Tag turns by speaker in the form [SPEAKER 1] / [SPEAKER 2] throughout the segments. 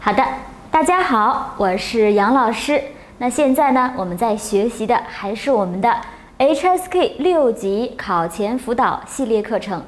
[SPEAKER 1] 好的，大家好，我是杨老师。那现在呢，我们在学习的还是我们的 HSK 6级考前辅导系列课程。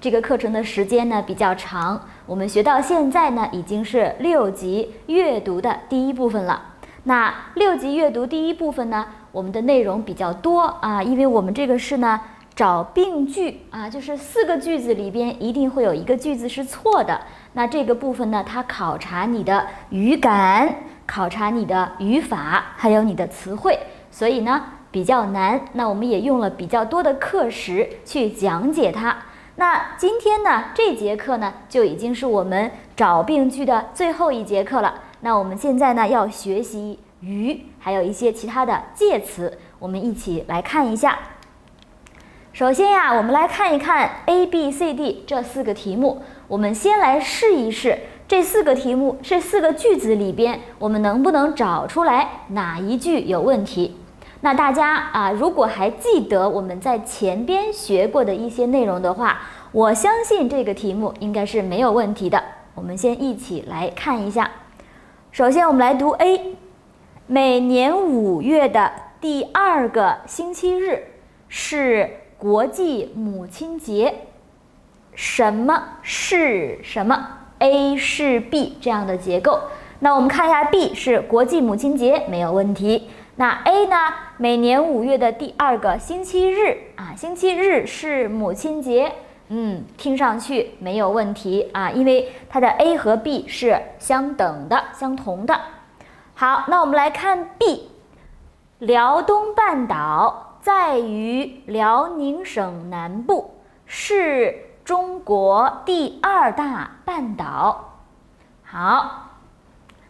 [SPEAKER 1] 这个课程的时间呢比较长，我们学到现在呢已经是6级阅读的第一部分了。那6级阅读第一部分呢，我们的内容比较多啊，因为我们这个是呢找病句啊，就是4个句子里边一定会有一个句子是错的。那这个部分呢，它考察你的语感，考察你的语法，还有你的词汇，所以呢比较难。那我们也用了比较多的课时去讲解它。那今天呢，这节课呢就已经是我们找病句的最后一节课了。那我们现在呢要学习语，还有一些其他的介词，我们一起来看一下。首先呀，我们来看一看 A、B、C、D 这4个题目。我们先来试一试这4个题目，这4个句子里边，我们能不能找出来哪一句有问题？那大家啊，如果还记得我们在前边学过的一些内容的话，我相信这个题目应该是没有问题的。我们先一起来看一下。首先我们来读 A， 每年5月的第2个星期日是国际母亲节。什么是什么 ？A 是 B 这样的结构。那我们看一下 B 是国际母亲节，没有问题。那 A 呢？每年5月的第2个星期日啊，星期日是母亲节。听上去没有问题啊，因为它的 A 和 B 是相等的、相同的。好，那我们来看 B， 辽东半岛在于辽宁省南部，是中国第2大半岛。好，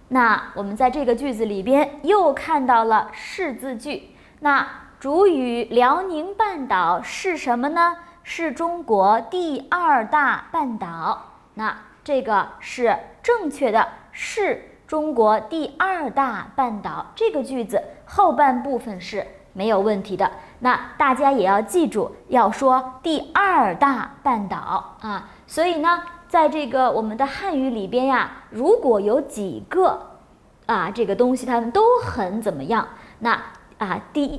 [SPEAKER 1] 那我们在这个句子里边又看到了是字句。那主语辽宁半岛是什么呢？是中国第2大半岛。那这个是正确的，是中国第2大半岛。这个句子后半部分是没有问题的。那大家也要记住，要说第2大半岛啊。所以呢，在这个我们的汉语里边呀，如果有几个这个东西它们都很怎么样，那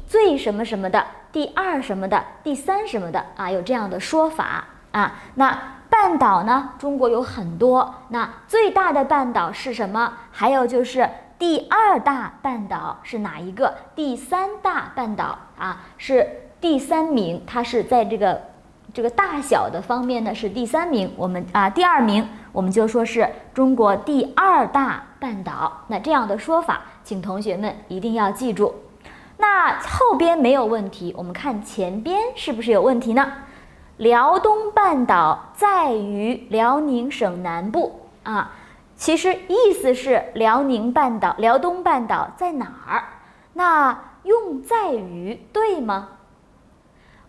[SPEAKER 1] 最什么什么的，第2什么的，第3什么的有这样的说法啊。那半岛呢，中国有很多，那最大的半岛是什么？还有就是第2大半岛是哪一个？第3大半岛是第3名，它是在这个大小的方面呢是第3名。我们第2名我们就说是中国第2大半岛。那这样的说法，请同学们一定要记住。那后边没有问题，我们看前边是不是有问题呢？辽东半岛在于辽宁省南部其实意思是辽东半岛在哪儿？那用在于对吗？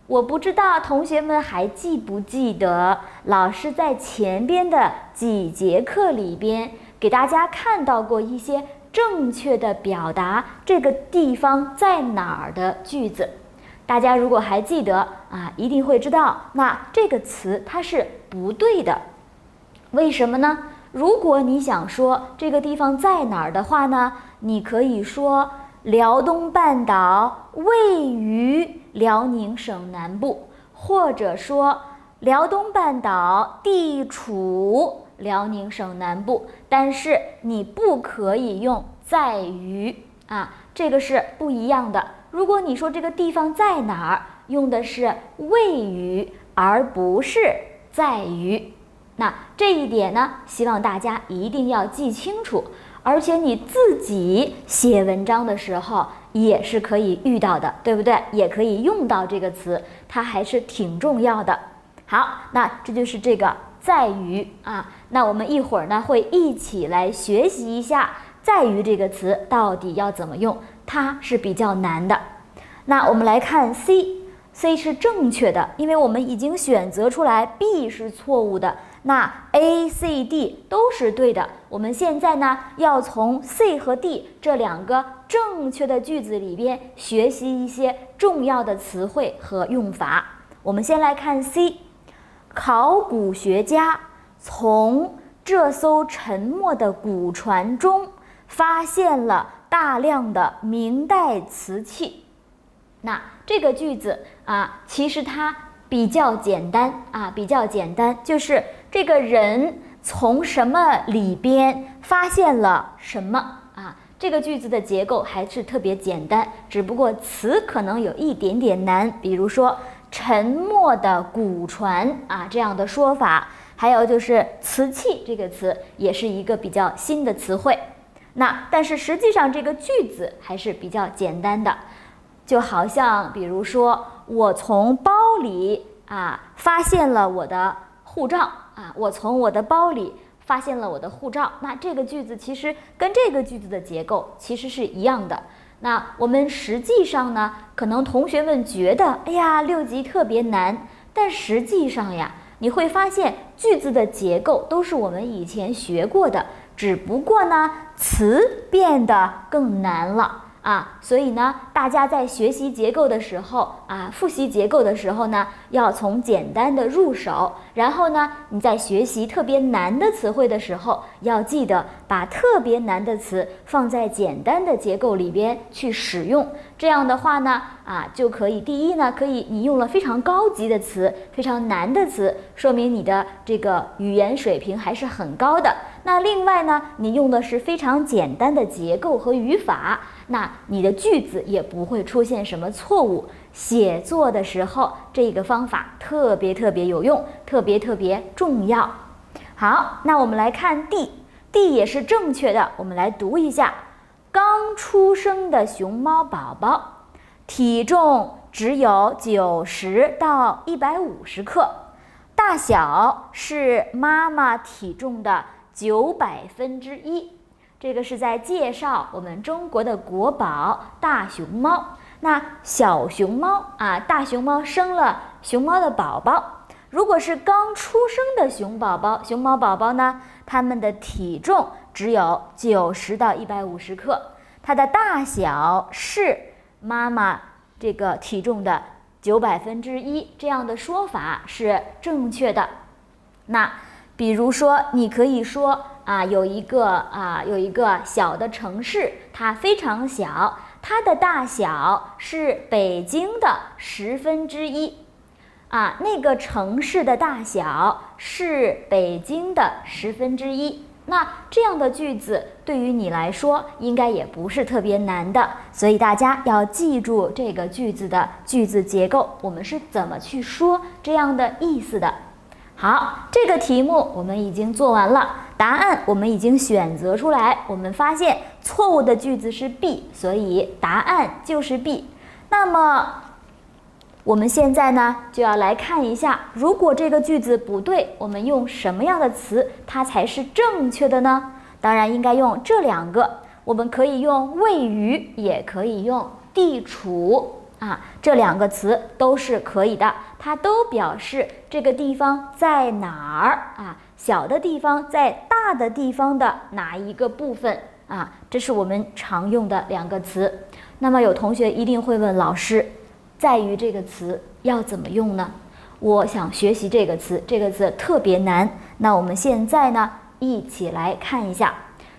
[SPEAKER 1] 我不知道同学们还记不记得老师在前边的几节课里边给大家看到过一些正确的表达这个地方在哪儿的句子。大家如果还记得一定会知道，那这个词它是不对的。为什么呢？如果你想说这个地方在哪儿的话呢，你可以说辽东半岛位于辽宁省南部，或者说辽东半岛地处辽宁省南部，但是你不可以用在于这个是不一样的。如果你说这个地方在哪儿，用的是位于，而不是在于。那这一点呢，希望大家一定要记清楚，而且你自己写文章的时候也是可以遇到的，对不对？也可以用到这个词，它还是挺重要的。好，那这就是这个在于那我们一会儿呢会一起来学习一下在于这个词到底要怎么用，它是比较难的。那我们来看 C 是正确的，因为我们已经选择出来 B 是错误的，那 A、C、D 都是对的。我们现在呢要从 C 和 D 这2个正确的句子里边学习一些重要的词汇和用法。我们先来看 C， 考古学家从这艘沉没的古船中发现了大量的明代瓷器。那这个句子啊，其实它比较简单啊，比较简单，就是这个人从什么里边发现了什么啊？这个句子的结构还是特别简单，只不过词可能有一点点难，比如说沉没的古船啊这样的说法，还有就是瓷器这个词也是一个比较新的词汇。那但是实际上这个句子还是比较简单的，就好像比如说我从包里发现了我的护照啊，我从我的包里发现了我的护照。那这个句子其实跟这个句子的结构其实是一样的。那我们实际上呢，可能同学们觉得，哎呀，6级特别难，但实际上呀，你会发现句子的结构都是我们以前学过的，只不过呢，词变得更难了。所以呢，大家在学习结构的时候复习结构的时候呢，要从简单的入手，然后呢，你在学习特别难的词汇的时候，要记得把特别难的词放在简单的结构里边去使用。这样的话呢，就可以第一呢，可以你用了非常高级的词，非常难的词，说明你的这个语言水平还是很高的。那另外呢，你用的是非常简单的结构和语法，那你的句子也不会出现什么错误。写作的时候，这个方法特别有用，特别重要。好，那我们来看 D 也是正确的，我们来读一下。刚出生的熊猫宝宝，体重只有90到150克，大小是妈妈体重的1/9。这个是在介绍我们中国的国宝大熊猫。那小熊猫大熊猫生了熊猫的宝宝，如果是刚出生的熊猫宝宝呢，它们的体重只有90到150克，它的大小是妈妈这个体重的1/9，这样的说法是正确的。那比如说，你可以说有一个小的城市，它非常小，它的大小是北京的1/10。那个城市的大小是北京的1/10。那这样的句子对于你来说应该也不是特别难的，所以大家要记住这个句子的句子结构，我们是怎么去说这样的意思的。好，这个题目我们已经做完了，答案我们已经选择出来，我们发现错误的句子是 B， 所以答案就是 B。 那么我们现在呢就要来看一下，如果这个句子不对，我们用什么样的词它才是正确的呢？当然应该用这2个，我们可以用位于，也可以用地处这2个词都是可以的，它都表示这个地方在哪儿小的地方在大的地方的哪一个部分这是我们常用的2个词。那么有同学一定会问老师，在于这个词要怎么用呢？我想学习这个词，这个词特别难。那我们现在呢一起来看一下，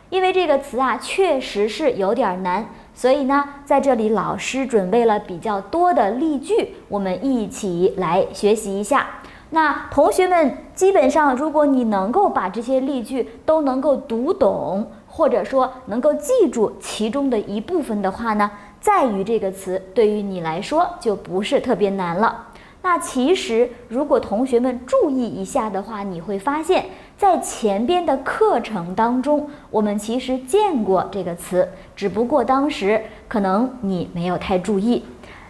[SPEAKER 1] 因为这个词确实是有点难，所以呢在这里老师准备了比较多的例句，我们一起来学习一下。那同学们基本上，如果你能够把这些例句都能够读懂，或者说能够记住其中的一部分的话呢，在于这个词对于你来说就不是特别难了。那其实如果同学们注意一下的话，你会发现在前边的课程当中，我们其实见过这个词，只不过当时可能你没有太注意。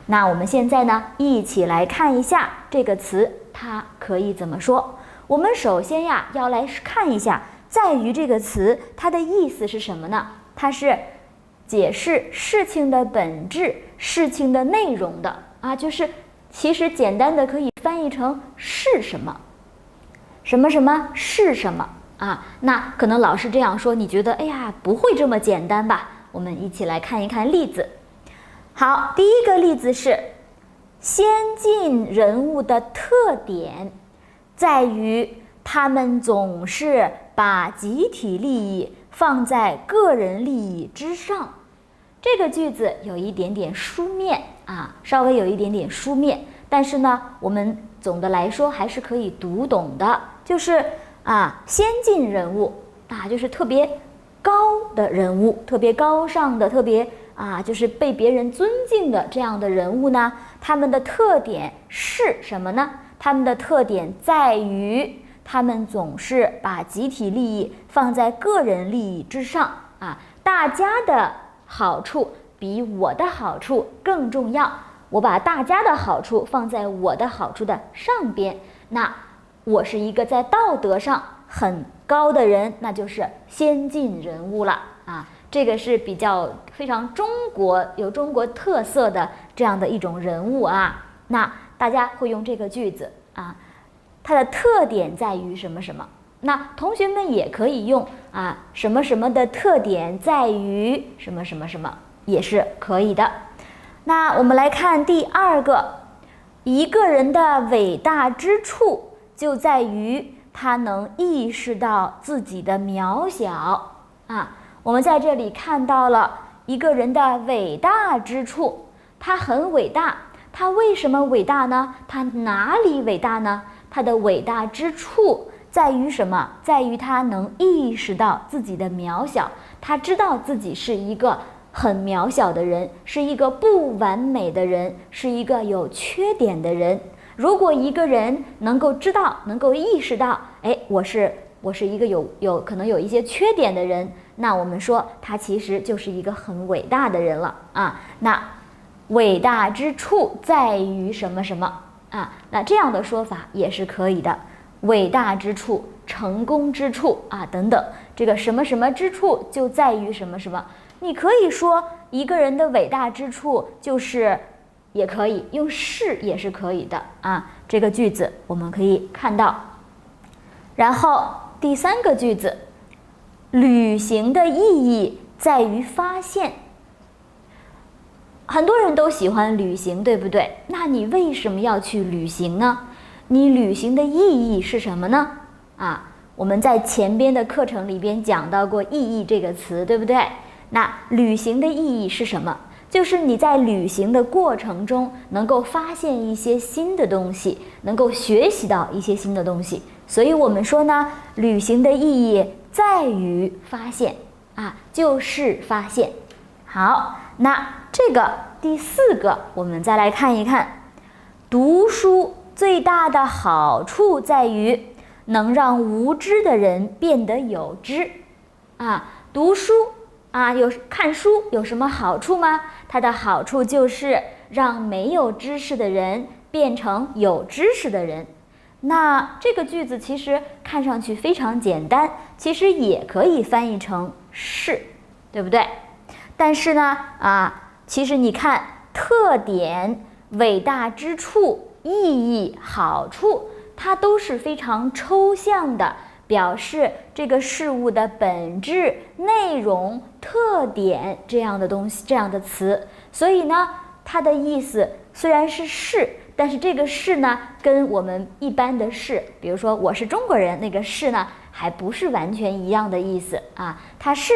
[SPEAKER 1] 那我们现在呢一起来看一下这个词它可以怎么说。我们首先要来看一下在于这个词它的意思是什么呢？它是解释事情的本质、事情的内容的就是其实简单的可以翻译成是什么，什么什么是什么那可能老师这样说，你觉得哎呀不会这么简单吧？我们一起来看一看例子。好，第一个例子是先进人物的特点在于他们总是把集体利益放在个人利益之上。这个句子有一点点书面啊，稍微有一点点书面，但是呢，我们总的来说还是可以读懂的。就是先进人物就是特别高的人物，特别高尚的，特别就是被别人尊敬的这样的人物呢，他们的特点是什么呢？他们的特点在于，他们总是把集体利益放在个人利益之上大家的好处比我的好处更重要，我把大家的好处放在我的好处的上边，那我是一个在道德上很高的人，那就是先进人物了这个是比较非常有中国特色的这样的一种人物那大家会用这个句子它的特点在于什么什么。那同学们也可以用什么什么的特点在于什么什么什么，也是可以的。那我们来看第二个，一个人的伟大之处就在于他能意识到自己的渺小我们在这里看到了一个人的伟大之处，他很伟大，他为什么伟大呢？他哪里伟大呢？他的伟大之处在于什么？在于他能意识到自己的渺小，他知道自己是一个很渺小的人，是一个不完美的人，是一个有缺点的人。如果一个人能够知道，能够意识到，我是一个有可能有一些缺点的人，那我们说他其实就是一个很伟大的人了那伟大之处在于什么什么那这样的说法也是可以的。伟大之处、成功之处等等，这个什么什么之处就在于什么什么。你可以说一个人的伟大之处就是，也可以用是也是可以的这个句子我们可以看到。然后第三个句子，旅行的意义在于发现。很多人都喜欢旅行，对不对？那你为什么要去旅行呢？你旅行的意义是什么呢？我们在前边的课程里边讲到过意义这个词，对不对？那旅行的意义是什么？就是你在旅行的过程中能够发现一些新的东西，能够学习到一些新的东西。所以我们说呢，旅行的意义在于发现就是发现。好，那这个第四个我们再来看一看，读书最大的好处在于能让无知的人变得有知读书看书有什么好处吗？它的好处就是让没有知识的人变成有知识的人。那这个句子其实看上去非常简单，其实也可以翻译成是，对不对？但是呢其实你看特点、伟大之处、意义、好处，它都是非常抽象的，表示这个事物的本质、内容、特点这样的东西，这样的词。所以呢，它的意思虽然是，但是这个是呢，跟我们一般的是，比如说我是中国人，那个是呢，还不是完全一样的意思它是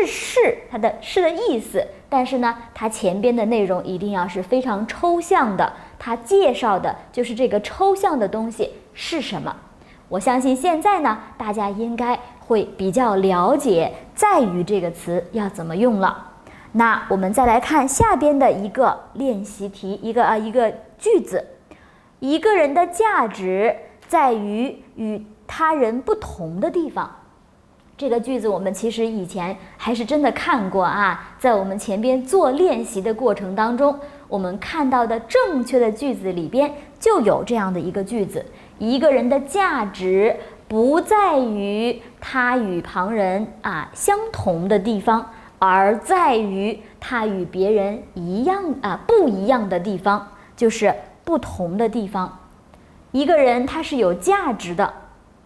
[SPEAKER 1] 它的是的意思，但是呢，它前边的内容一定要是非常抽象的，它介绍的就是这个抽象的东西是什么。我相信现在呢，大家应该会比较了解在于这个词要怎么用了。那我们再来看下边的一个练习题，一个句子，一个人的价值在于与他人不同的地方。这个句子我们其实以前还是真的看过在我们前边做练习的过程当中，我们看到的正确的句子里边就有这样的一个句子，一个人的价值不在于他与旁人相同的地方，而在于他与别人一样不一样的地方，就是不同的地方。一个人他是有价值的，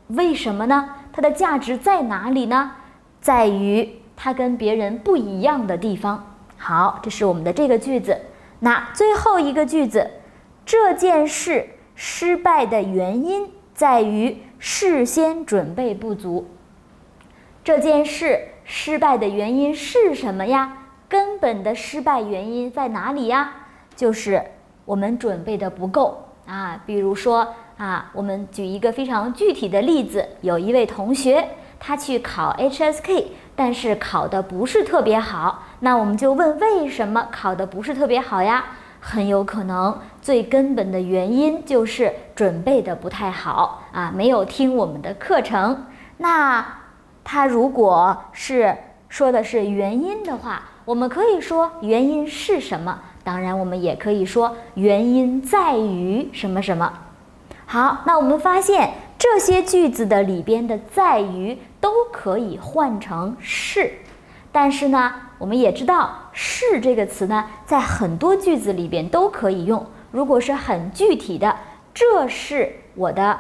[SPEAKER 1] 为什么呢？他的价值在哪里呢？在于他跟别人不一样的地方。好，这是我们的这个句子。那最后一个句子，这件事失败的原因在于事先准备不足。这件事失败的原因是什么呀？根本的失败原因在哪里呀？就是我们准备的不够啊。比如说啊，我们举一个非常具体的例子，有一位同学他去考 HSK， 但是考的不是特别好，那我们就问为什么考的不是特别好呀？很有可能最根本的原因就是准备的不太好啊，没有听我们的课程。那他如果是说的是原因的话，我们可以说原因是什么，当然我们也可以说原因在于什么什么。好，那我们发现这些句子的里边的在于都可以换成是，但是呢我们也知道是这个词呢在很多句子里边都可以用。如果是很具体的，这是我的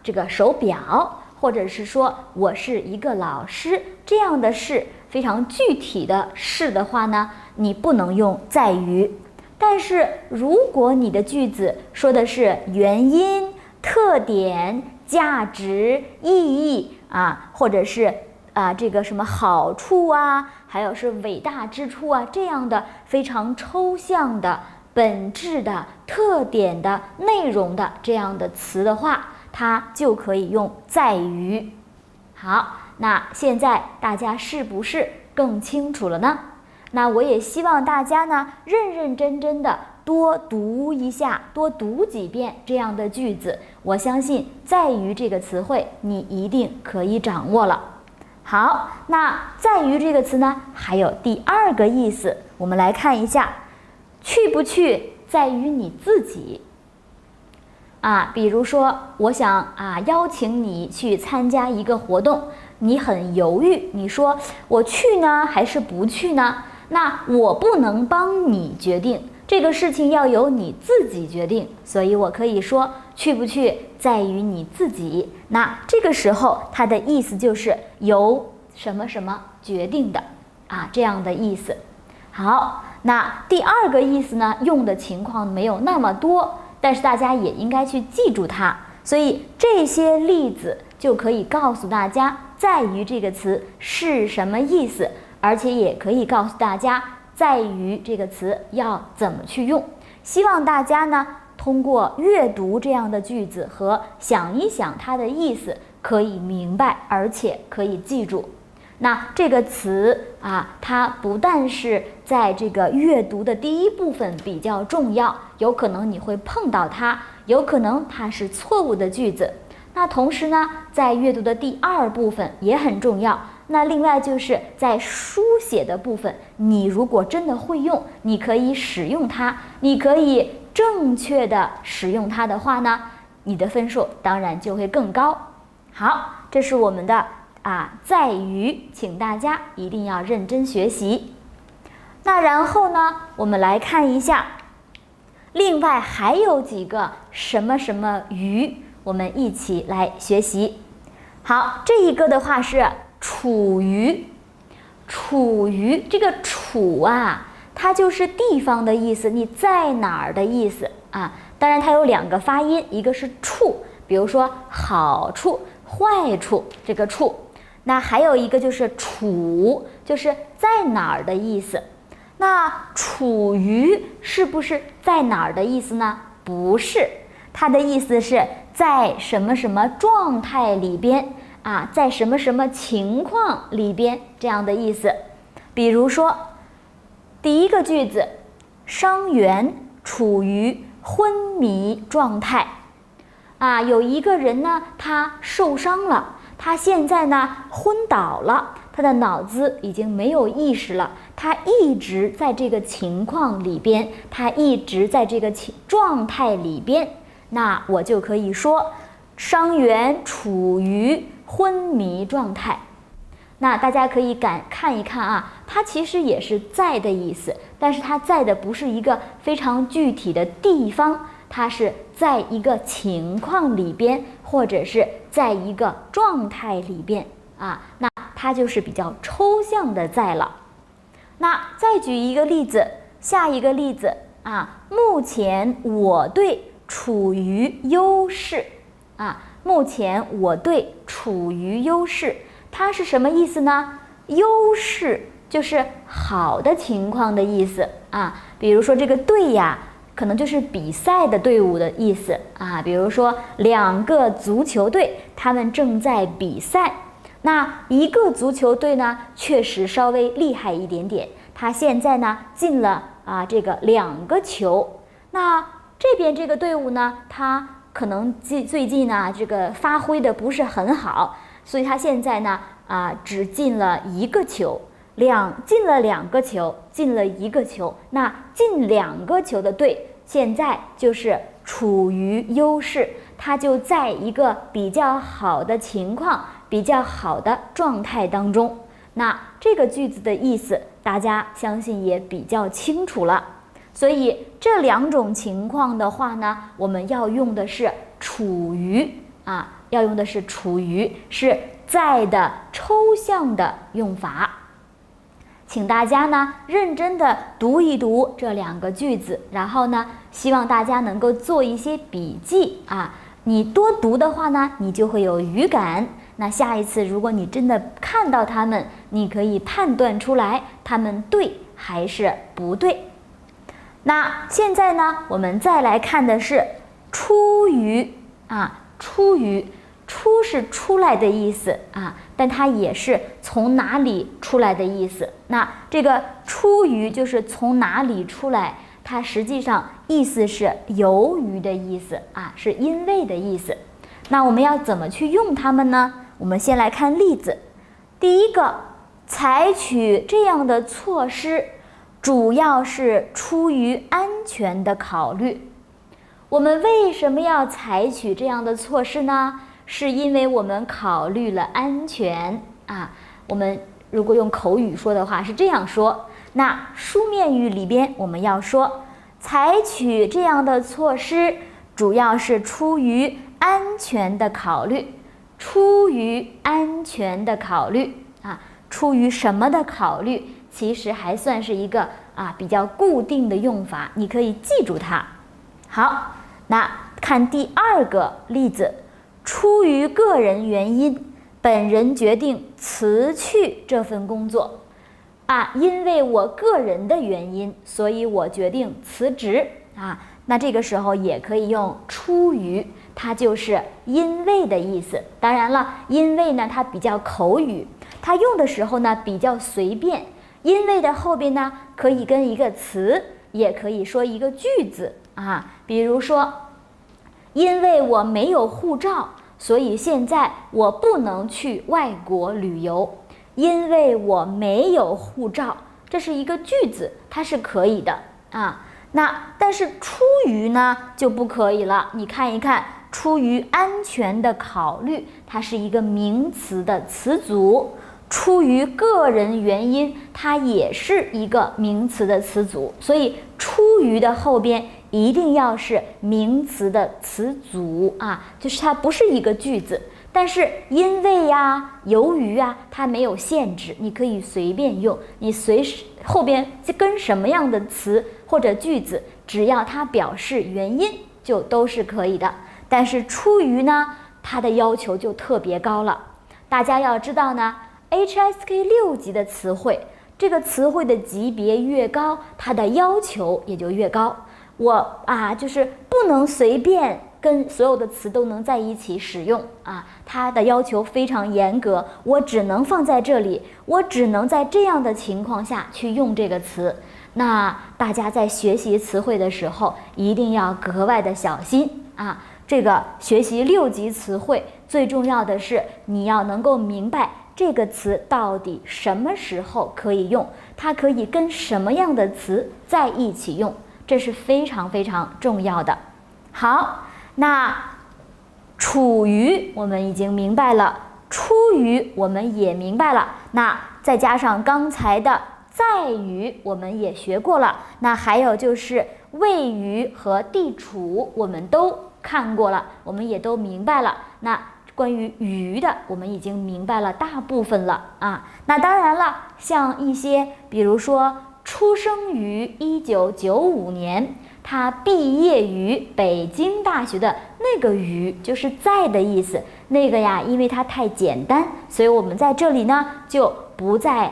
[SPEAKER 1] 这个手表，或者是说我是一个老师，这样的是非常具体的是的话呢，你不能用在于。但是如果你的句子说的是原因、特点、价值、意义或者是这个什么好处还有是伟大之处这样的非常抽象的、本质的、特点的、内容的这样的词的话，它就可以用在于。好，那现在大家是不是更清楚了呢？那我也希望大家呢认认真真的多读一下，多读几遍这样的句子，我相信在于这个词汇你一定可以掌握了。好，那在于这个词呢还有第二个意思，我们来看一下，去不去在于你自己。比如说我想邀请你去参加一个活动，你很犹豫，你说我去呢还是不去呢？那我不能帮你决定，这个事情要由你自己决定，所以我可以说去不去在于你自己。那这个时候它的意思就是由什么什么决定的这样的意思。好，那第二个意思呢用的情况没有那么多，但是大家也应该去记住它，所以这些例子就可以告诉大家在于这个词是什么意思，而且也可以告诉大家在于这个词要怎么去用。希望大家呢通过阅读这样的句子和想一想它的意思，可以明白而且可以记住。那这个词它不但是在这个阅读的第一部分比较重要，有可能你会碰到它，有可能它是错误的句子。那同时呢在阅读的第二部分也很重要。那另外就是在书写的部分，你如果真的会用，你可以使用它，你可以正确的使用它的话呢，你的分数当然就会更高。好，这是我们的在于，请大家一定要认真学习。那然后呢我们来看一下另外还有几个什么什么于，我们一起来学习。好，这一个的话是处于。处于这个处它就是地方的意思，你在哪儿的意思当然它有两个发音，一个是处，比如说好处、坏处，这个处。那还有一个就是处，就是在哪儿的意思。那处于是不是在哪儿的意思呢？不是，它的意思是在什么什么状态里边在什么什么情况里边这样的意思。比如说第一个句子，伤员处于昏迷状态有一个人呢他受伤了，他现在呢昏倒了，他的脑子已经没有意识了，他一直在这个情况里边，他一直在这个状态里边。那我就可以说伤员处于昏迷状态。那大家可以看一看它其实也是在的意思，但是它在的不是一个非常具体的地方，它是在一个情况里边，或者是在一个状态里边那它就是比较抽象的在了。那再举一个例子，下一个例子目前我队处于优势。啊。目前我队处于优势，它是什么意思呢？优势就是好的情况的意思啊。比如说这个队呀，可能就是比赛的队伍的意思啊。比如说2个足球队，他们正在比赛。那一个足球队呢，确实稍微厉害一点点，他现在呢进了这个2个球。那这边这个队伍呢，他可能最近呢这个发挥的不是很好，所以他现在呢只进了1个球，进了2个球，进了1个球。那进2个球的队现在就是处于优势，他就在一个比较好的情况、比较好的状态当中。那这个句子的意思，大家相信也比较清楚了。所以这2种情况的话呢，我们要用的是处于要用的是处于，是在的抽象的用法。请大家呢认真的读一读这2个句子，然后呢，希望大家能够做一些笔记你多读的话呢，你就会有语感。那下一次如果你真的看到它们，你可以判断出来它们对还是不对。那现在呢，我们再来看的是出于出是出来的意思但它也是从哪里出来的意思。那这个出于就是从哪里出来，它实际上意思是由于的意思是因为的意思。那我们要怎么去用它们呢？我们先来看例子。第一个，采取这样的措施主要是出于安全的考虑。我们为什么要采取这样的措施呢？是因为我们考虑了安全我们如果用口语说的话是这样说，那书面语里边我们要说，采取这样的措施主要是出于安全的考虑。出于安全的考虑出于什么的考虑，其实还算是一个比较固定的用法，你可以记住它。好，那看第2个例子，出于个人原因，本人决定辞去这份工作因为我个人的原因，所以我决定辞职那这个时候也可以用出于，它就是因为的意思。当然了，因为呢它比较口语，它用的时候呢比较随便。因为的后边呢可以跟一个词，也可以说一个句子比如说，因为我没有护照，所以现在我不能去外国旅游。因为我没有护照，这是一个句子，它是可以的但是出于呢就不可以了。你看一看，出于安全的考虑，它是一个名词的词组。出于个人原因，它也是一个名词的词组。所以出于的后边一定要是名词的词组就是它不是一个句子。但是因为由于它没有限制，你可以随便用，你随时后边跟什么样的词或者句子，只要它表示原因就都是可以的。但是出于呢，它的要求就特别高了。大家要知道呢， HSK 6级的词汇，这个词汇的级别越高，它的要求也就越高。我就是不能随便跟所有的词都能在一起使用它的要求非常严格，我只能放在这里，我只能在这样的情况下去用这个词。那大家在学习词汇的时候一定要格外的小心这个学习6级词汇最重要的是你要能够明白这个词到底什么时候可以用，它可以跟什么样的词在一起用，这是非常非常重要的。好，那处于我们已经明白了，出于我们也明白了，那再加上刚才的在于我们也学过了，那还有就是位于和地处我们都看过了，我们也都明白了。那关于于的我们已经明白了大部分了那当然了，像一些比如说出生于1995年，他毕业于北京大学的那个于就是在的意思。那个呀，因为它太简单，所以我们在这里呢就不再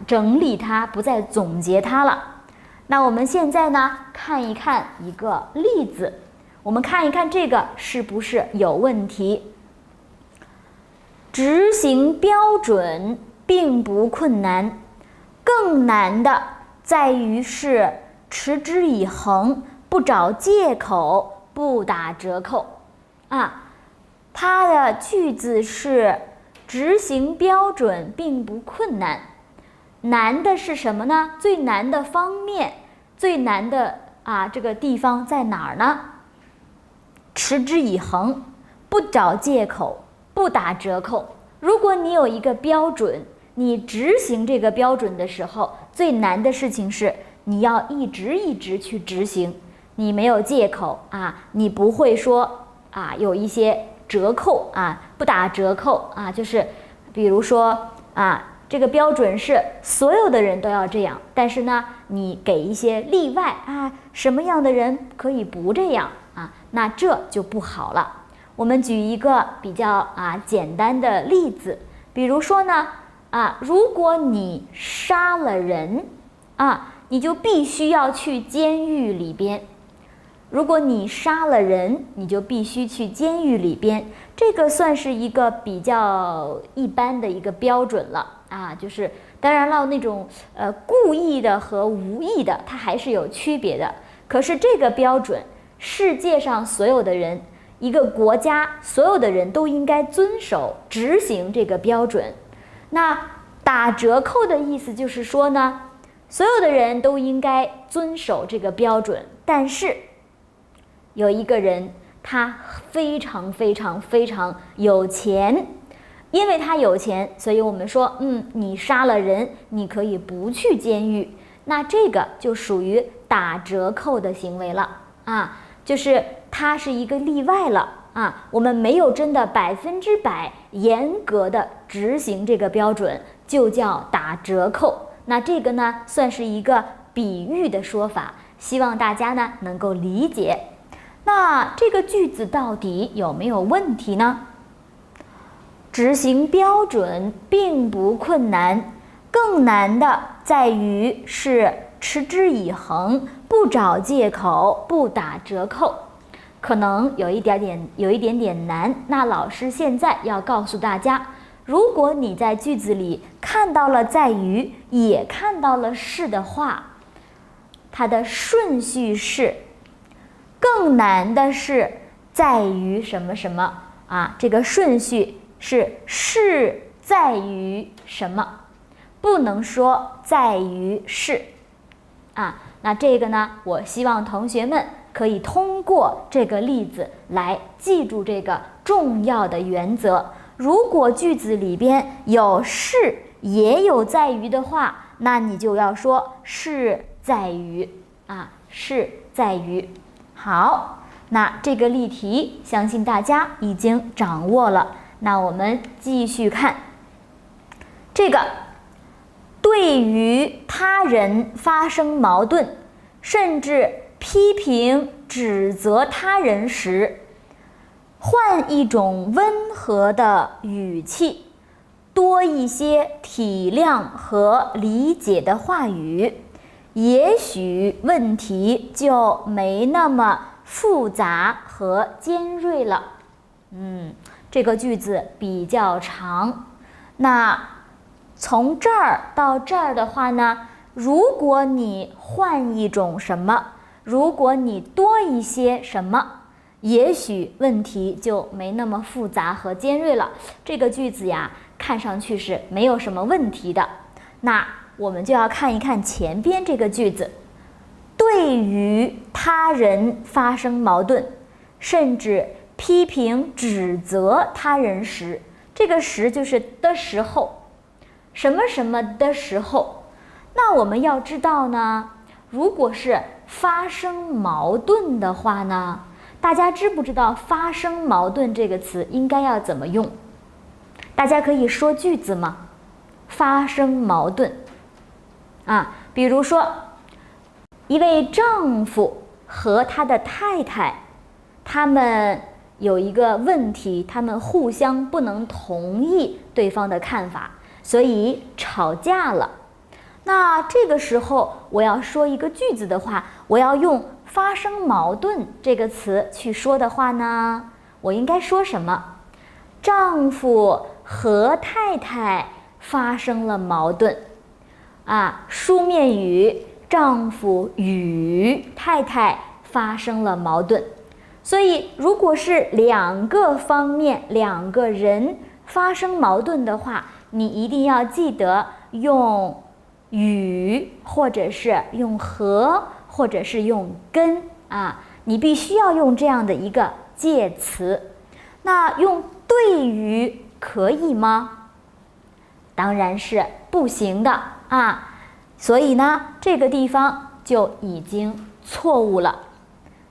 [SPEAKER 1] 整理它，不再总结它了。那我们现在呢看一看一个例子，我们看一看这个是不是有问题。执行标准并不困难，更难的在于是持之以恒，不找借口，不打折扣。它的句子是执行标准并不困难，难的是什么呢？最难的方面，最难的这个地方在哪儿呢？持之以恒，不找借口，不打折扣。如果你有一个标准，你执行这个标准的时候，最难的事情是你要一直去执行，你没有借口你不会说有一些折扣不打折扣就是比如说这个标准是所有的人都要这样，但是呢你给一些例外什么样的人可以不这样那这就不好了。我们举一个比较简单的例子，比如说呢如果你杀了人你就必须要去监狱里边。如果你杀了人，你就必须去监狱里边，这个算是一个比较一般的一个标准了就是当然了，那种故意的和无意的，它还是有区别的。可是这个标准，世界上所有的人，一个国家所有的人都应该遵守执行这个标准。那打折扣的意思就是说呢，所有的人都应该遵守这个标准，但是有一个人他非常有钱，因为他有钱，所以我们说你杀了人你可以不去监狱，那这个就属于打折扣的行为了就是它是一个例外了我们没有真的100%严格的执行这个标准，就叫打折扣。那这个呢算是一个比喻的说法，希望大家呢能够理解。那这个句子到底有没有问题呢？执行标准并不困难，更难的在于是持之以恒，不找借口，不打折扣。可能有一点点难，那老师现在要告诉大家，如果你在句子里看到了在于，也看到了是的话，它的顺序是更难的是在于什么什么这个顺序是在于什么，不能说在于是那这个呢，我希望同学们可以通过这个例子来记住这个重要的原则。如果句子里边有是也有在于的话，那你就要说是在于是在于。好，那这个例题相信大家已经掌握了。那我们继续看这个，对于他人发生矛盾，甚至批评指责他人时，换一种温和的语气，多一些体谅和理解的话语，也许问题就没那么复杂和尖锐了。这个句子比较长，那从这儿到这儿的话呢，如果你换一种什么，如果你多一些什么，也许问题就没那么复杂和尖锐了。这个句子呀，看上去是没有什么问题的。那我们就要看一看前边这个句子，对于他人发生矛盾，甚至批评指责他人时，这个时就是的时候，什么什么的时候。那我们要知道呢，如果是发生矛盾的话呢，大家知不知道发生矛盾这个词应该要怎么用？大家可以说句子吗？发生矛盾比如说一位丈夫和他的太太，他们有一个问题，他们互相不能同意对方的看法，所以吵架了。那这个时候我要说一个句子的话，我要用发生矛盾这个词去说的话呢，我应该说什么？丈夫和太太发生了矛盾书面语，丈夫与太太发生了矛盾。所以如果是两个方面，两个人发生矛盾的话，你一定要记得用与，或者是用和，或者是用跟你必须要用这样的一个介词。那用对于可以吗？当然是不行的所以呢，这个地方就已经错误了。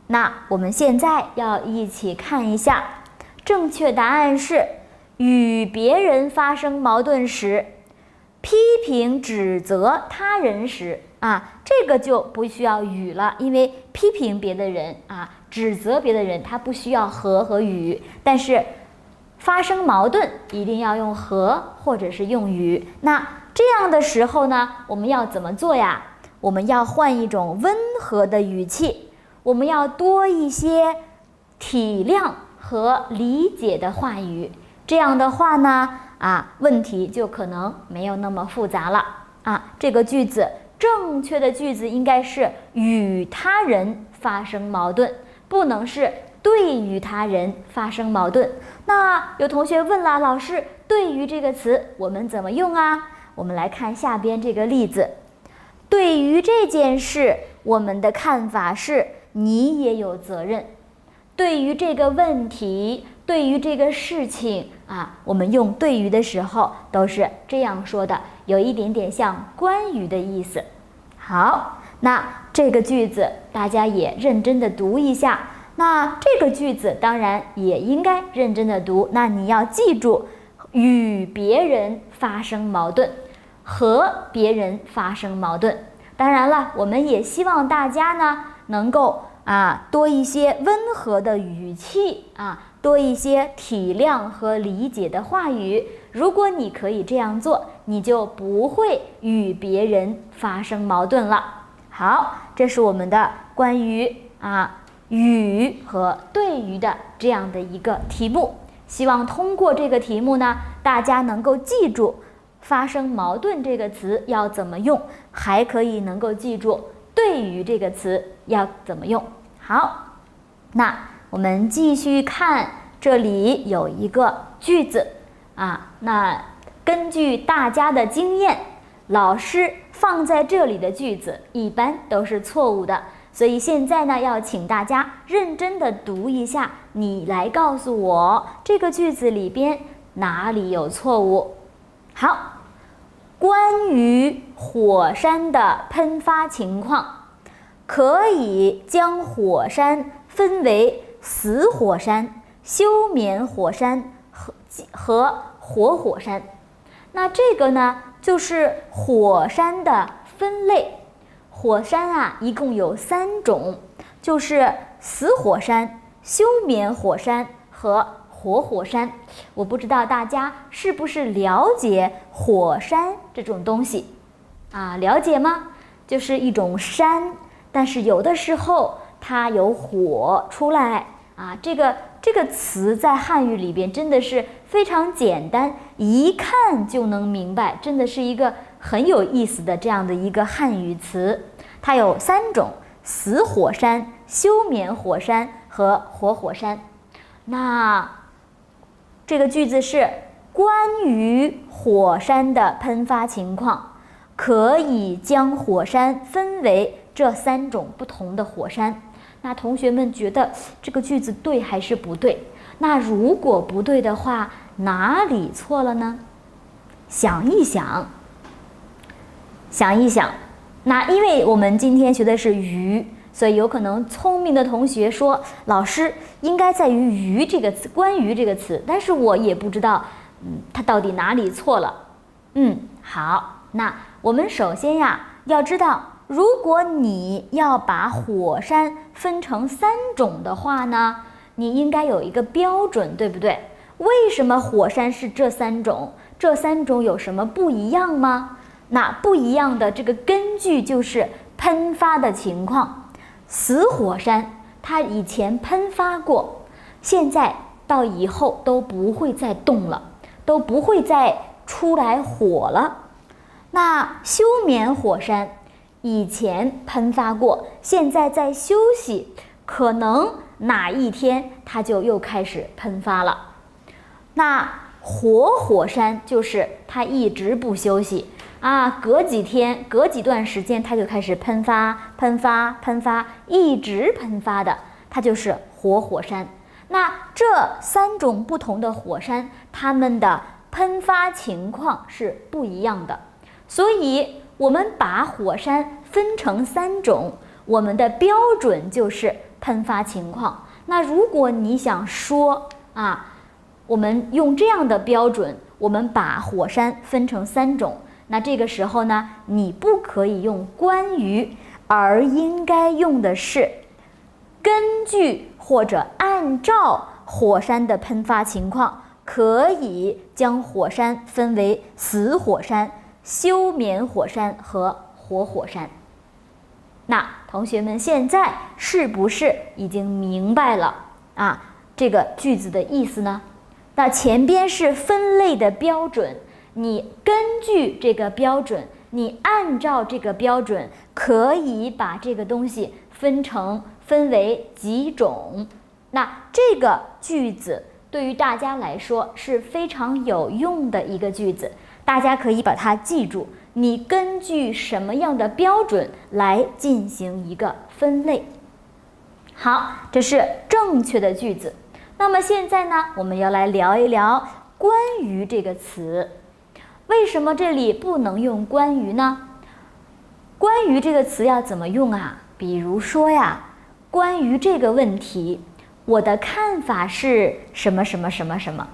[SPEAKER 1] 那我们现在要一起看一下，正确答案是与别人发生矛盾时，批评指责他人时这个就不需要与了，因为批评别的人指责别的人，它不需要和与，但是发生矛盾一定要用和或者是用与。那这样的时候呢，我们要怎么做呀？我们要换一种温和的语气，我们要多一些体谅和理解的话语。这样的话呢问题就可能没有那么复杂了这个句子正确的句子应该是与他人发生矛盾，不能是对于他人发生矛盾。那有同学问了，老师，对于这个词我们怎么用我们来看下边这个例子。对于这件事，我们的看法是你也有责任。对于这个问题，对于这个事情我们用对于的时候都是这样说的，有一点点像关于的意思。好，那这个句子大家也认真的读一下。那这个句子当然也应该认真的读。那你要记住，与别人发生矛盾，和别人发生矛盾。当然了，我们也希望大家呢能够多一些温和的语气多一些体谅和理解的话语。如果你可以这样做，你就不会与别人发生矛盾了。好，这是我们的关于与和对于的这样的一个题目。希望通过这个题目呢，大家能够记住发生矛盾这个词要怎么用，还可以能够记住对于这个词要怎么用。好，那我们继续看，这里有一个句子那根据大家的经验，老师放在这里的句子一般都是错误的，所以现在呢，要请大家认真的读一下，你来告诉我这个句子里边哪里有错误。好，关于火山的喷发情况，可以将火山分为死火山、休眠火山和活火山。那这个呢，就是火山的分类。火山一共有3种，就是死火山、休眠火山和活火山。我不知道大家是不是了解火山这种东西了解吗？就是一种山，但是有的时候它有火出来这个词在汉语里边真的是非常简单，一看就能明白，真的是一个很有意思的这样的一个汉语词。它有3种：死火山、休眠火山和活火山。那这个句子是关于火山的喷发情况，可以将火山分为这3种不同的火山。那同学们觉得这个句子对还是不对？那如果不对的话，哪里错了呢？想一想。那因为我们今天学的是于，所以有可能聪明的同学说，老师应该在于于这个词，关于这个词，但是我也不知道它到底哪里错了。好，那我们首先要知道，如果你要把火山分成3种的话呢，你应该有一个标准，对不对？为什么火山是这3种？这3种有什么不一样吗？那不一样的这个根据就是喷发的情况。死火山它以前喷发过，现在到以后都不会再动了，都不会再出来火了。那休眠火山以前喷发过，现在在休息，可能哪一天它就又开始喷发了。那活火山就是它一直不休息啊，隔几天、隔几段时间它就开始喷发、喷发、喷发，一直喷发的，它就是活火山。那这3种不同的火山，它们的喷发情况是不一样的，所以我们把火山分成3种，我们的标准就是喷发情况。那如果你想说啊，我们用这样的标准，我们把火山分成3种，那这个时候呢，你不可以用关于，而应该用的是根据或者按照火山的喷发情况，可以将火山分为死火山、休眠火山和活火山。那同学们现在是不是已经明白了啊这个句子的意思呢？那前边是分类的标准，你根据这个标准，你按照这个标准，可以把这个东西分为几种。那这个句子对于大家来说是非常有用的一个句子，大家可以把它记住，你根据什么样的标准来进行一个分类。好，这是正确的句子。那么现在呢，我们要来聊一聊关于这个词。为什么这里不能用关于呢？关于这个词要怎么用啊？比如说呀，关于这个问题，我的看法是什么什么什么什么。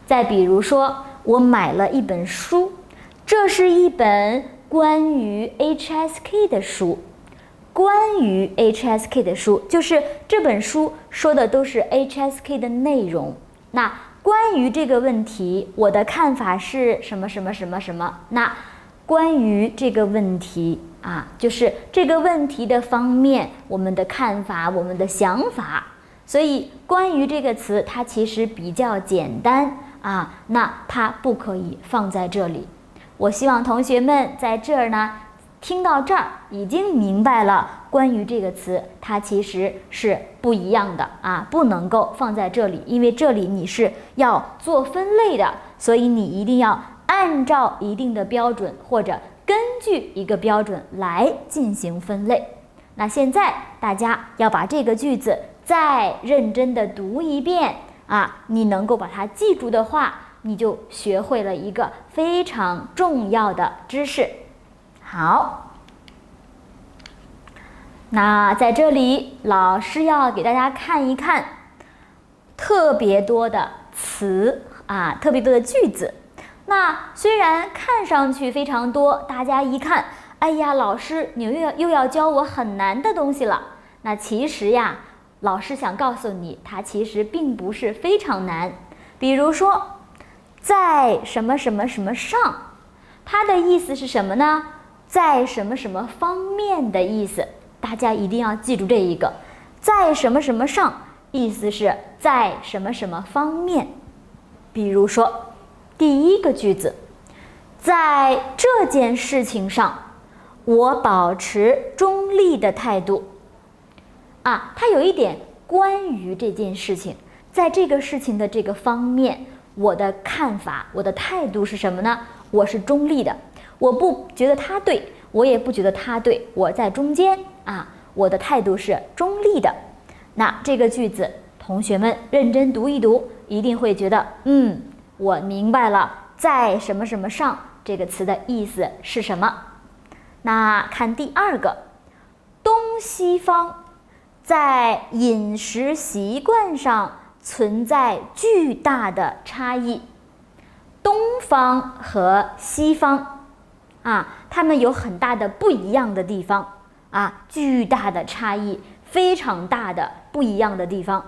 [SPEAKER 1] 再比如说，我买了一本书，这是一本关于 HSK 的书。关于 HSK 的书，就是这本书说的都是 HSK 的内容。那关于这个问题，我的看法是什么什么什么什么。那关于这个问题啊，就是这个问题的方面，我们的看法，我们的想法。所以关于这个词，它其实比较简单啊，那它不可以放在这里。我希望同学们在这儿呢，听到这儿已经明白了，关于这个词它其实是不一样的啊，不能够放在这里，因为这里你是要做分类的，所以你一定要按照一定的标准或者根据一个标准来进行分类。那现在大家要把这个句子再认真的读一遍啊，你能够把它记住的话，你就学会了一个非常重要的知识。好，那在这里老师要给大家看一看特别多的词啊，特别多的句子。那虽然看上去非常多，大家一看，哎呀，老师你又要教我很难的东西了。那其实呀，老师想告诉你，它其实并不是非常难。比如说，在什么什么什么上，它的意思是什么呢？在什么什么方面的意思，大家一定要记住这一个。在什么什么上，意思是在什么什么方面。比如说，第一个句子，在这件事情上，我保持中立的态度。啊，它有一点关于这件事情，在这个事情的这个方面，我的看法，我的态度是什么呢？我是中立的。我不觉得他对，我也不觉得他对，我在中间啊，我的态度是中立的。那这个句子，同学们认真读一读，一定会觉得，我明白了，在什么什么上这个词的意思是什么。那看第二个，东西方在饮食习惯上存在巨大的差异。东方和西方啊，它们有很大的不一样的地方啊，巨大的差异，非常大的不一样的地方。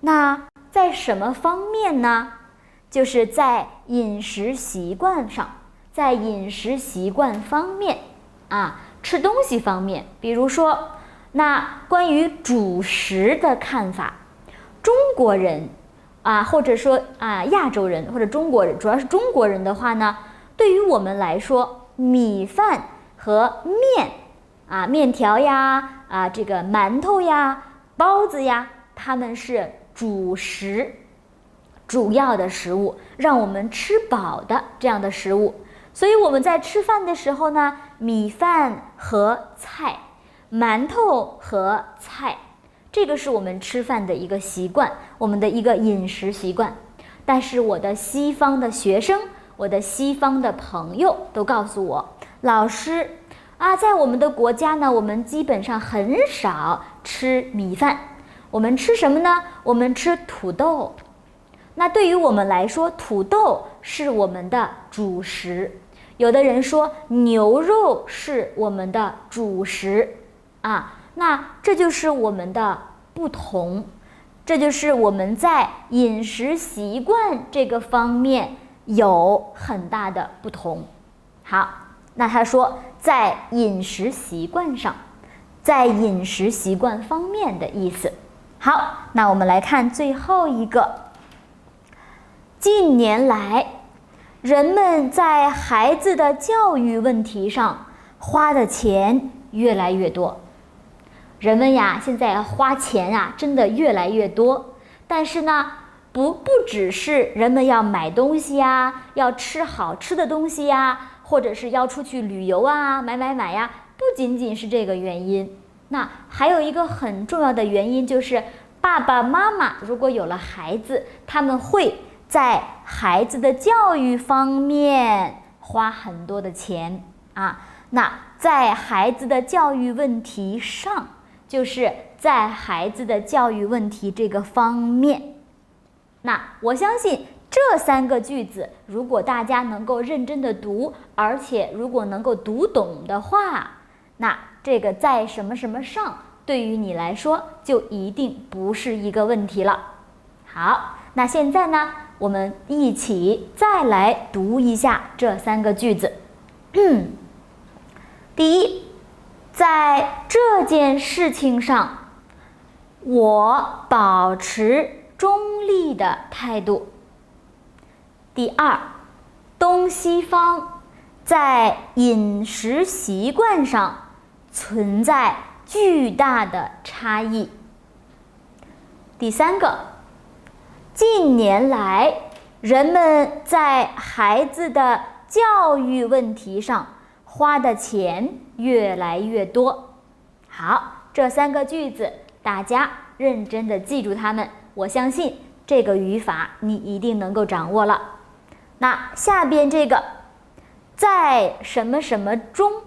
[SPEAKER 1] 那在什么方面呢？就是在饮食习惯上，在饮食习惯方面吃东西方面。比如说，那关于主食的看法，中国人或者说亚洲人或者中国人，主要是中国人的话呢，对于我们来说，米饭和面面条呀这个馒头呀包子呀，它们是主食，主要的食物，让我们吃饱的这样的食物。所以我们在吃饭的时候呢，米饭和菜，馒头和菜，这个是我们吃饭的一个习惯，我们的一个饮食习惯。但是我的西方的学生，我的西方的朋友都告诉我，老师在我们的国家呢，我们基本上很少吃米饭，我们吃什么呢？我们吃土豆。那对于我们来说，土豆是我们的主食。有的人说牛肉是我们的主食那这就是我们的不同，这就是我们在饮食习惯这个方面有很大的不同。好，那他说在饮食习惯上，在饮食习惯方面的意思。好，那我们来看最后一个。近年来，人们在孩子的教育问题上花的钱越来越多。人们现在花钱真的越来越多。但是呢，不只是人们要买东西要吃好吃的东西或者是要出去旅游买不仅仅是这个原因。那还有一个很重要的原因，就是爸爸妈妈如果有了孩子，他们会在孩子的教育方面花很多的钱那在孩子的教育问题上，就是在孩子的教育问题这个方面。那我相信这3个句子，如果大家能够认真的读，而且如果能够读懂的话，那这个在什么什么上，对于你来说就一定不是一个问题了。好，那现在呢，我们一起再来读一下这3个句子。第一，在这件事情上，我保持中立的态度。第二，东西方在饮食习惯上存在巨大的差异。第三个，近年来，人们在孩子的教育问题上花的钱越来越多。好，这3个句子大家认真的记住它们，我相信这个语法你一定能够掌握了。那下边这个在什么什么中，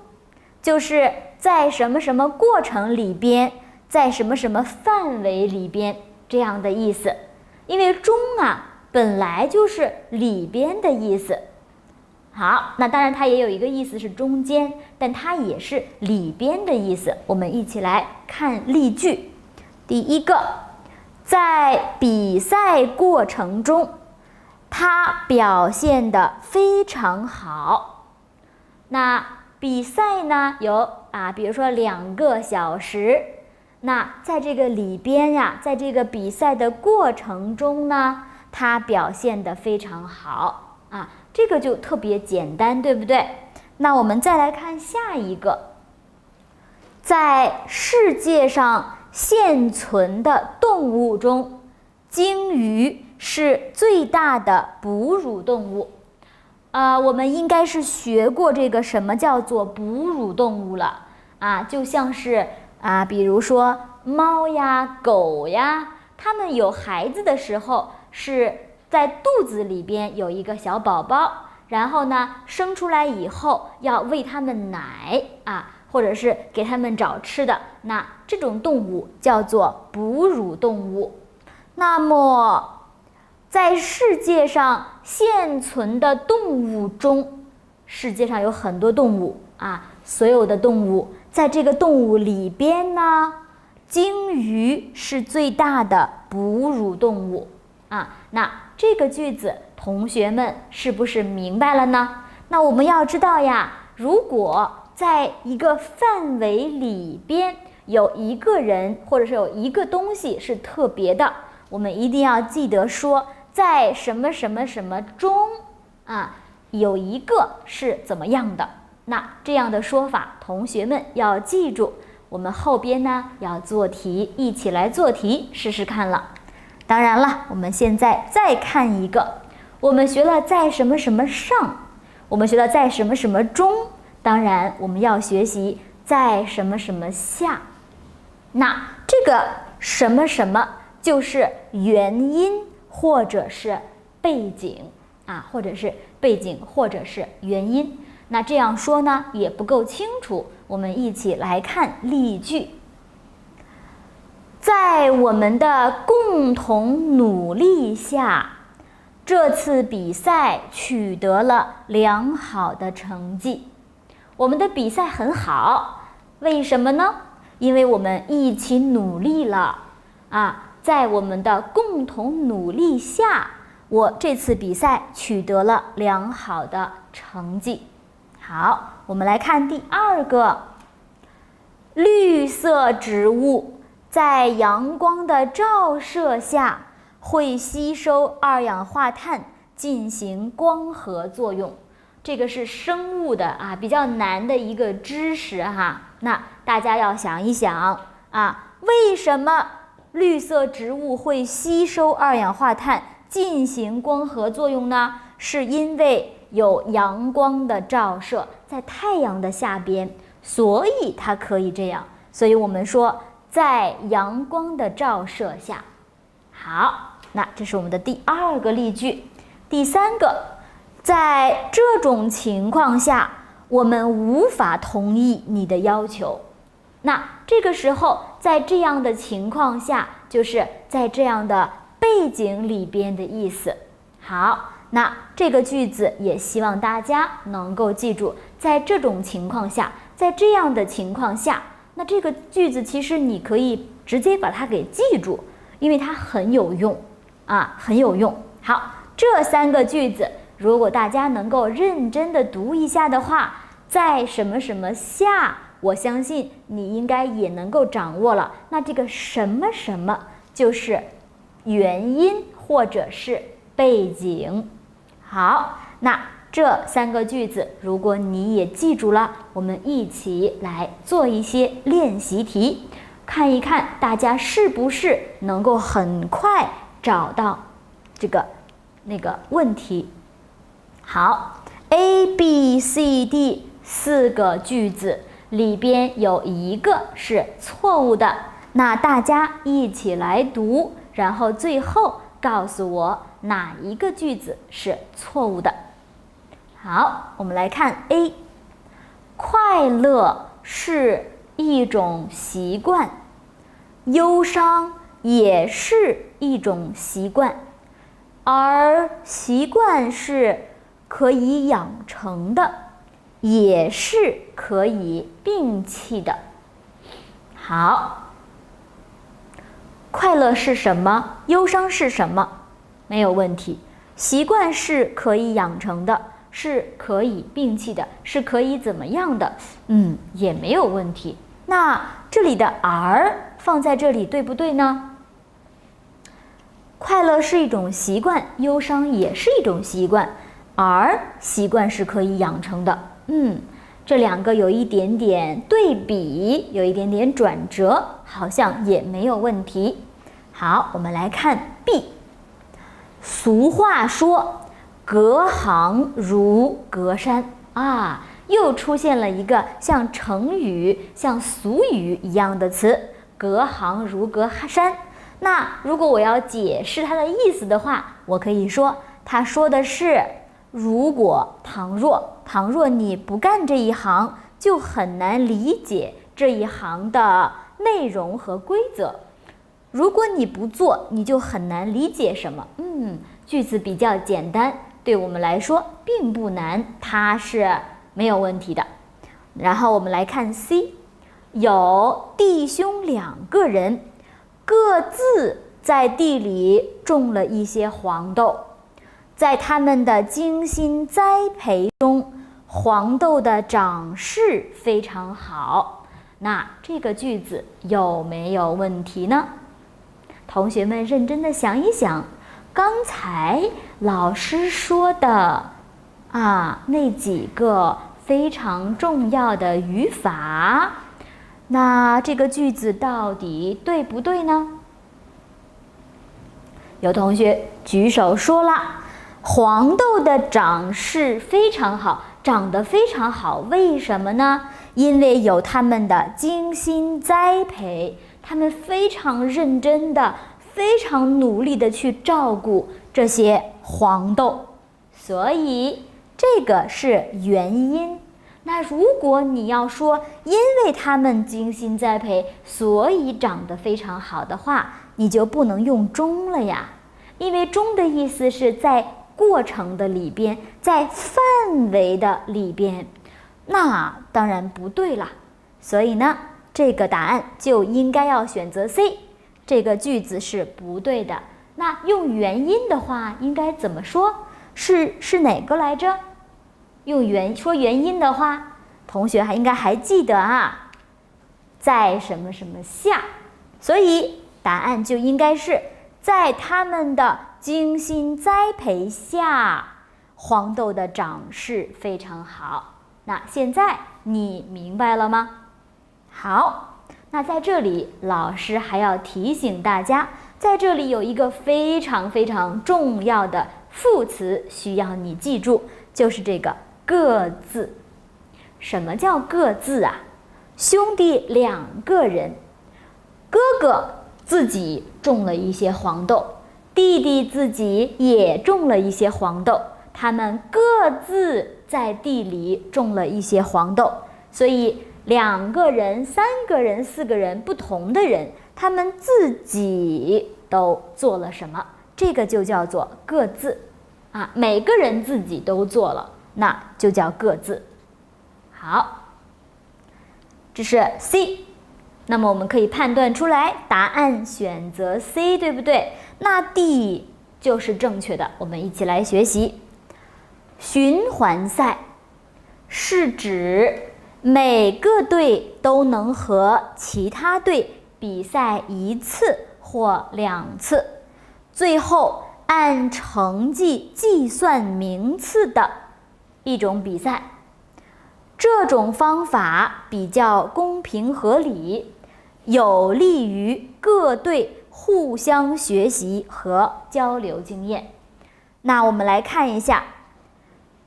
[SPEAKER 1] 就是在什么什么过程里边，在什么什么范围里边这样的意思。因为中本来就是里边的意思。好，那当然它也有一个意思是中间，但它也是里边的意思。我们一起来看例句。第一个，在比赛过程中，他表现得非常好。那比赛呢有比如说2个小时，那在这个里边在这个比赛的过程中呢，他表现得非常好这个就特别简单，对不对？那我们再来看下一个，在世界上现存的动物中，鲸鱼是最大的哺乳动物。我们应该是学过这个什么叫做哺乳动物了就像是比如说猫呀、狗呀，它们有孩子的时候是在肚子里边有一个小宝宝，然后呢生出来以后要喂它们奶或者是给它们找吃的，那这种动物叫做哺乳动物。那么在世界上现存的动物中，世界上有很多动物所有的动物，在这个动物里边呢，鲸鱼是最大的哺乳动物啊。那这个句子同学们是不是明白了呢？那我们要知道呀，如果在一个范围里边有一个人或者是有一个东西是特别的，我们一定要记得说在什么什么什么中啊，有一个是怎么样的。那这样的说法同学们要记住，我们后边呢要做题，一起来做题试试看了。当然了，我们现在再看一个，我们学了在什么什么上，我们学了在什么什么中，当然我们要学习在什么什么下。那这个什么什么就是原因或者是背景啊，或者是背景或者是原因。那这样说呢也不够清楚，我们一起来看例句。在我们的共同努力下，这次比赛取得了良好的成绩。我们的比赛很好，为什么呢？因为我们一起努力了啊！在我们的共同努力下，我这次比赛取得了良好的成绩。好，我们来看第二个，绿色植物在阳光的照射下会吸收二氧化碳，进行光合作用。这个是生物的啊，比较难的一个知识哈。那大家要想一想啊，为什么绿色植物会吸收二氧化碳进行光合作用呢？是因为有阳光的照射，在太阳的下边，所以它可以这样。所以我们说在阳光的照射下。好，那这是我们的第二个例句。第三个，在这种情况下，我们无法同意你的要求。那这个时候，在这样的情况下，就是在这样的背景里边的意思。好，那这个句子也希望大家能够记住，在这种情况下，在这样的情况下，那这个句子其实你可以直接把它给记住，因为它很有用啊，很有用。好，这三个句子，如果大家能够认真的读一下的话，在什么什么下，我相信你应该也能够掌握了。那这个什么什么就是原因或者是背景。好，那这三个句子如果你也记住了，我们一起来做一些练习题，看一看大家是不是能够很快找到这个那个问题。好， A、B、C、D 四个句子里边有一个是错误的，那大家一起来读，然后最后告诉我哪一个句子是错误的。好，我们来看 A， 快乐是一种习惯，忧伤也是一种习惯，而习惯是可以养成的，也是可以摒弃的。好，快乐是什么？忧伤是什么？没有问题。习惯是可以养成的，是可以摒弃的，是可以怎么样的？也没有问题。那这里的而放在这里对不对呢？快乐是一种习惯，忧伤也是一种习惯，而习惯是可以养成的。这两个有一点点对比，有一点点转折，好像也没有问题。好，我们来看 B。 俗话说隔行如隔山啊，又出现了一个像成语像俗语一样的词，隔行如隔山。那如果我要解释它的意思的话，我可以说他说的是，如果倘若你不干这一行，就很难理解这一行的内容和规则。如果你不做，你就很难理解什么。句子比较简单，对我们来说并不难，它是没有问题的。然后我们来看 C，有弟兄2个人，各自在地里种了一些黄豆，在他们的精心栽培中，黄豆的长势非常好。那这个句子有没有问题呢？同学们认真的想一想，刚才老师说的那几个非常重要的语法，那这个句子到底对不对呢？有同学举手说了，黄豆的长势非常好，长得非常好，为什么呢？因为有他们的精心栽培，他们非常认真的、非常努力的去照顾这些黄豆，所以这个是原因。那如果你要说因为他们精心栽培，所以长得非常好的话，你就不能用中了呀，因为中的意思是在过程的里边，在范围的里边，那当然不对啦。所以呢，这个答案就应该要选择 C， 这个句子是不对的。那用原因的话应该怎么说？是哪个来着？说原因的话，同学应该还记得在什么什么下，所以答案就应该是在他们的精心栽培下，黄豆的长势非常好。那现在你明白了吗？好，那在这里老师还要提醒大家，在这里有一个非常非常重要的副词需要你记住，就是这个各自。什么叫各自啊？兄弟2个人，哥哥自己种了一些黄豆，弟弟自己也种了一些黄豆，他们各自在地里种了一些黄豆，所以2个人、3个人、4个人，不同的人，他们自己都做了什么？这个就叫做各自每个人自己都做了，那就叫各自。好，这是 C， 那么我们可以判断出来，答案选择 C， 对不对？那 D 就是正确的，我们一起来学习。循环赛是指每个队都能和其他队比赛1次或2次，最后按成绩计算名次的一种比赛。这种方法比较公平合理，有利于各队互相学习和交流经验。那我们来看一下，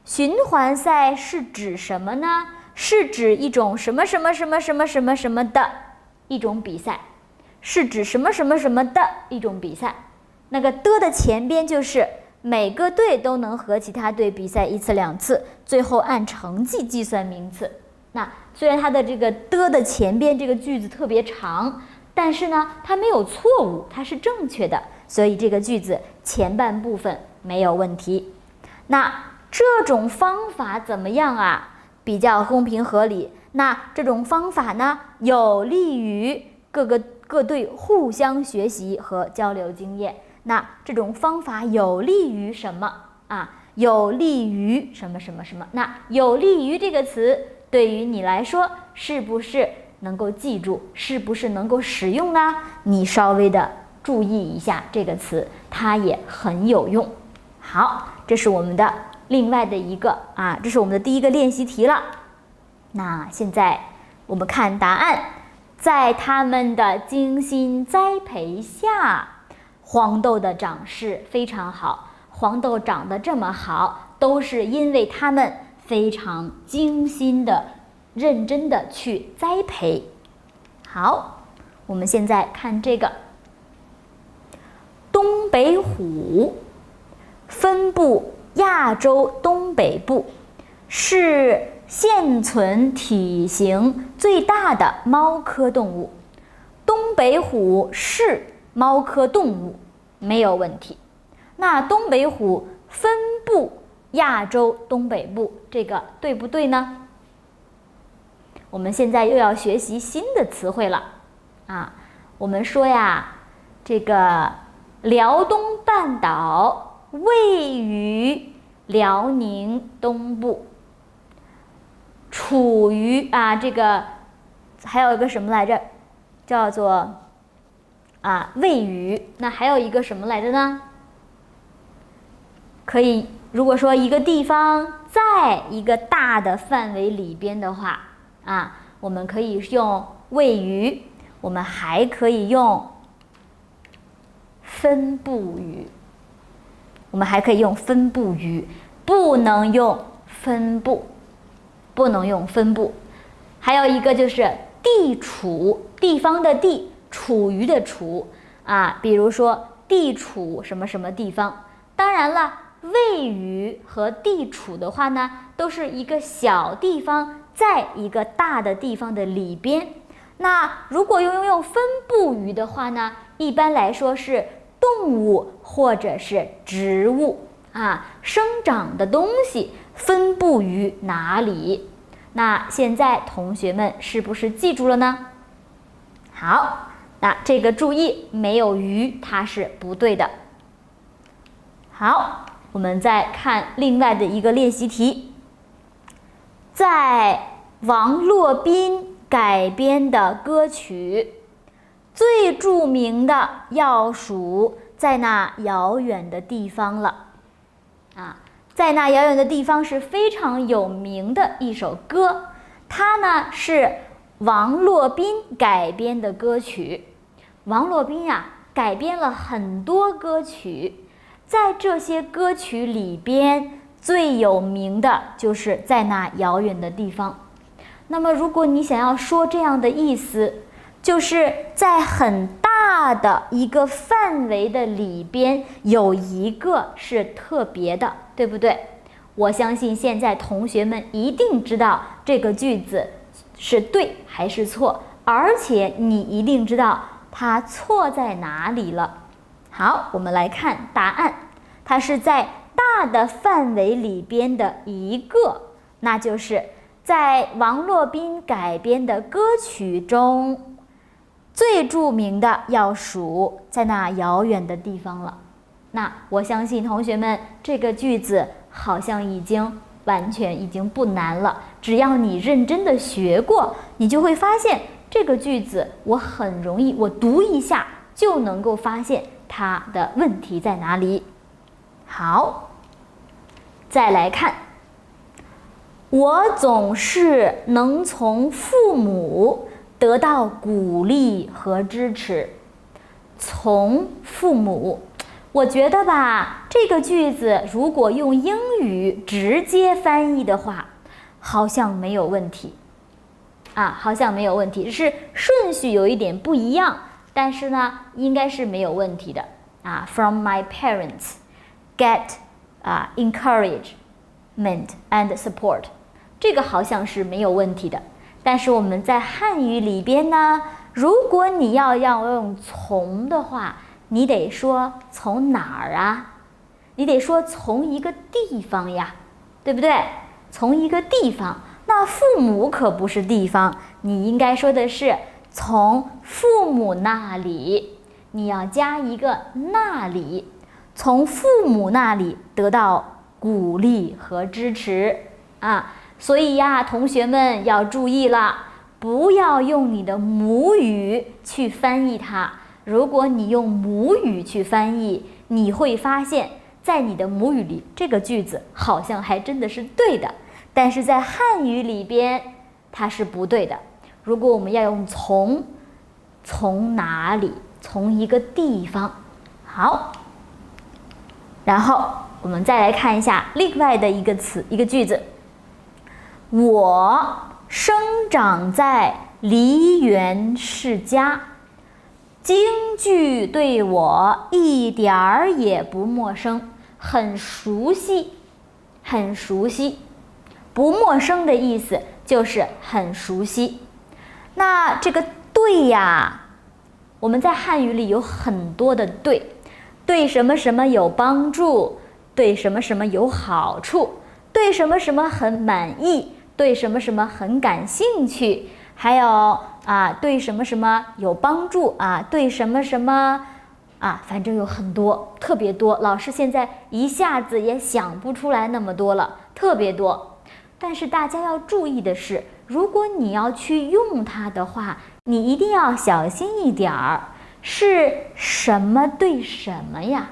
[SPEAKER 1] 循环赛是指什么呢？是指一种什么什么什么什么什么什么的一种比赛，是指什么什么什么的一种比赛。那个的前边就是每个队都能和其他队比赛1次2次，最后按成绩计算名次。那虽然它的这个的前边这个句子特别长，但是呢它没有错误，它是正确的，所以这个句子前半部分没有问题。那这种方法怎么样啊？比较公平合理。那这种方法呢，有利于各队互相学习和交流经验。那这种方法有利于什么有利于什么什么什么？那有利于这个词对于你来说是不是能够记住？是不是能够使用呢？你稍微的注意一下这个词，它也很有用。好，这是我们的另外的一个这是我们的第一个练习题了。那现在我们看答案，在他们的精心栽培下，黄豆的长势非常好。黄豆长得这么好，都是因为他们非常精心的、认真的去栽培。好，我们现在看这个东北虎，分布亚洲东北部，是现存体型最大的猫科动物。东北虎是猫科动物，没有问题。那东北虎分布亚洲东北部，这个对不对呢？我们现在又要学习新的词汇了啊。我们说呀，这个辽东半岛位于辽宁东部，处于这个还有一个什么来着？叫做位于。那还有一个什么来着呢？可以，如果说一个地方在一个大的范围里边的话我们可以用位于，我们还可以用分布于。我们还可以用分布于，不能用分布，不能用分布。还有一个就是地处，地方的地，处于的处比如说地处什么什么地方。当然了，位于和地处的话呢，都是一个小地方在一个大的地方的里边。那如果用分布于的话呢，一般来说是动物或者是植物生长的东西分布于哪里。那现在同学们是不是记住了呢？好，那这个注意，没有于它是不对的。好，我们再看另外的一个练习题。在王洛宾改编的歌曲最著名的要数在那遥远的地方了在那遥远的地方是非常有名的一首歌，它呢是王洛宾改编的歌曲。王洛宾改编了很多歌曲，在这些歌曲里边最有名的就是在那遥远的地方。那么如果你想要说这样的意思，就是在很大的一个范围的里边有一个是特别的，对不对？我相信现在同学们一定知道这个句子是对还是错，而且你一定知道它错在哪里了。好，我们来看答案，它是在大的范围里边的一个，那就是在王洛宾改编的歌曲中最著名的要数在那遥远的地方了。那我相信同学们这个句子好像完全已经不难了，只要你认真的学过，你就会发现这个句子我很容易，我读一下就能够发现它的问题在哪里。好，再来看，我总是能从父母得到鼓励和支持。从父母，我觉得吧，这个句子如果用英语直接翻译的话，好像没有问题好像没有问题，只是顺序有一点不一样，但是呢应该是没有问题的From my parents get encouragement and support， 这个好像是没有问题的。但是我们在汉语里边呢，如果你要用从的话，你得说从哪儿你得说从一个地方呀，对不对？从一个地方，那父母可不是地方，你应该说的是从父母那里，你要加一个那里，从父母那里得到鼓励和支持所以同学们要注意了，不要用你的母语去翻译它。如果你用母语去翻译，你会发现在你的母语里这个句子好像还真的是对的，但是在汉语里边它是不对的。如果我们要用从哪里，从一个地方。好，然后我们再来看一下另外的一个句子，我生长在梨园世家，京剧对我一点儿也不陌生，很熟悉，很熟悉。不陌生的意思就是很熟悉。那这个对我们在汉语里有很多的对，对什么什么有帮助，对什么什么有好处，对什么什么很满意，对什么什么很感兴趣，还有对什么什么有帮助对什么什么反正有很多，特别多。老师现在一下子也想不出来那么多了，特别多。但是大家要注意的是，如果你要去用它的话，你一定要小心一点儿，是什么对什么呀？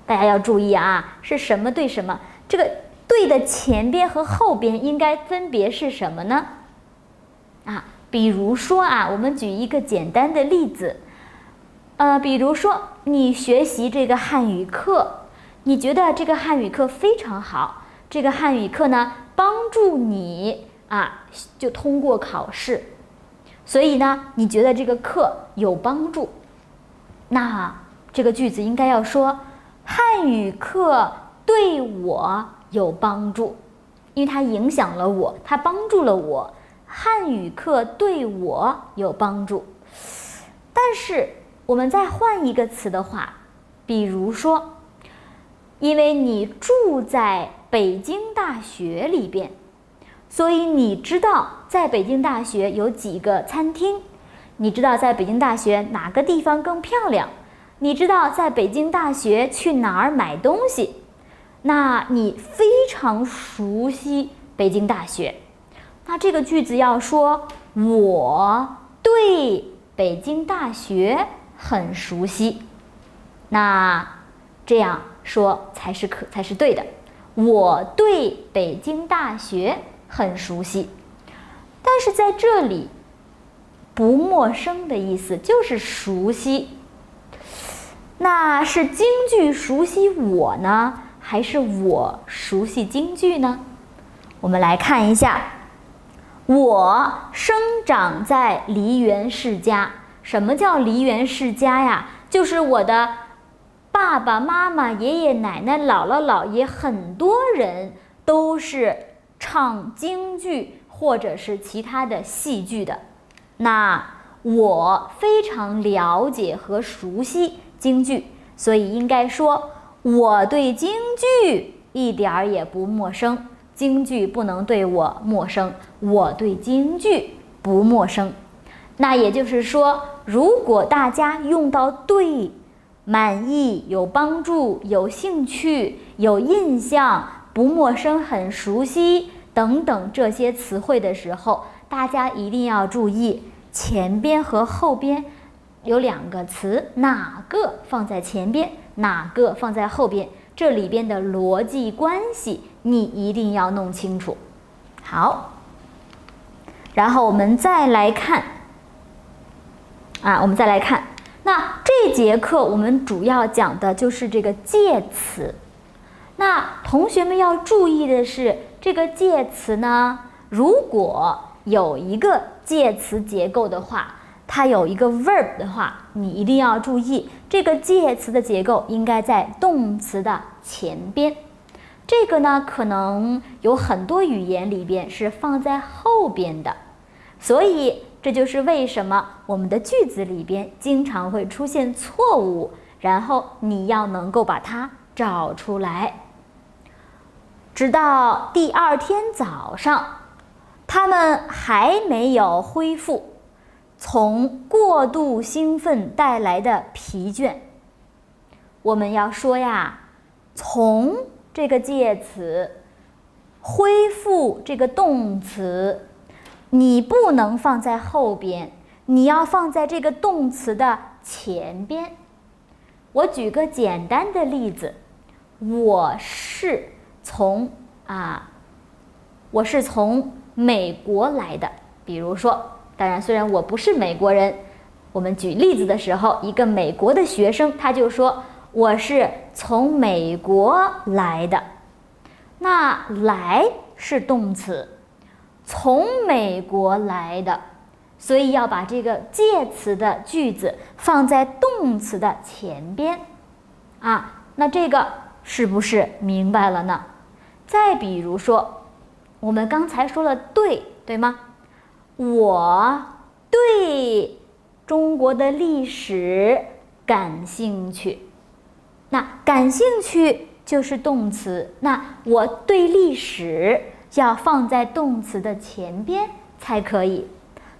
[SPEAKER 1] 大家要注意是什么对什么？这个对的前边和后边应该分别是什么呢？比如说我们举一个简单的例子，比如说你学习这个汉语课，你觉得这个汉语课非常好，这个汉语课呢帮助你就通过考试，所以呢你觉得这个课有帮助，那这个句子应该要说汉语课对我有帮助，因为它影响了我，它帮助了我，汉语课对我有帮助。但是我们再换一个词的话，比如说因为你住在北京大学里边，所以你知道在北京大学有几个餐厅，你知道在北京大学哪个地方更漂亮，你知道在北京大学去哪儿买东西，那你非常熟悉北京大学。那这个句子要说我对北京大学很熟悉，那这样说才是对的。我对北京大学很熟悉，但是在这里不陌生的意思就是熟悉。那是京剧熟悉我呢，还是我熟悉京剧呢？我们来看一下，我生长在梨园世家。什么叫梨园世家呀？就是我的爸爸妈妈、爷爷奶奶、姥姥姥爷，很多人都是唱京剧或者是其他的戏剧的。那我非常了解和熟悉京剧，所以应该说我对京剧一点儿也不陌生。京剧不能对我陌生，我对京剧不陌生。那也就是说，如果大家用到对、满意、有帮助、有兴趣、有印象、不陌生、很熟悉等等这些词汇的时候，大家一定要注意前边和后边有两个词，哪个放在前边，哪个放在后边，这里边的逻辑关系你一定要弄清楚。好，然后我们再来看那这节课我们主要讲的就是这个介词。那同学们要注意的是，这个介词呢，如果有一个介词结构的话，它有一个 verb 的话，你一定要注意这个介词的结构应该在动词的前边。这个呢，可能有很多语言里边是放在后边的，所以这就是为什么我们的句子里边经常会出现错误，然后你要能够把它找出来。直到第二天早上，他们还没有恢复从过度兴奋带来的疲倦。我们要说呀，从这个介词，恢复这个动词，你不能放在后边，你要放在这个动词的前边。我举个简单的例子，我是从美国来的。比如说，当然虽然我不是美国人，我们举例子的时候，一个美国的学生他就说我是从美国来的。那来是动词，从美国来的，所以要把这个介词的句子放在动词的前边那这个是不是明白了呢？再比如说，我们刚才说了对吗？我对中国的历史感兴趣，那感兴趣就是动词，那我对历史要放在动词的前边才可以。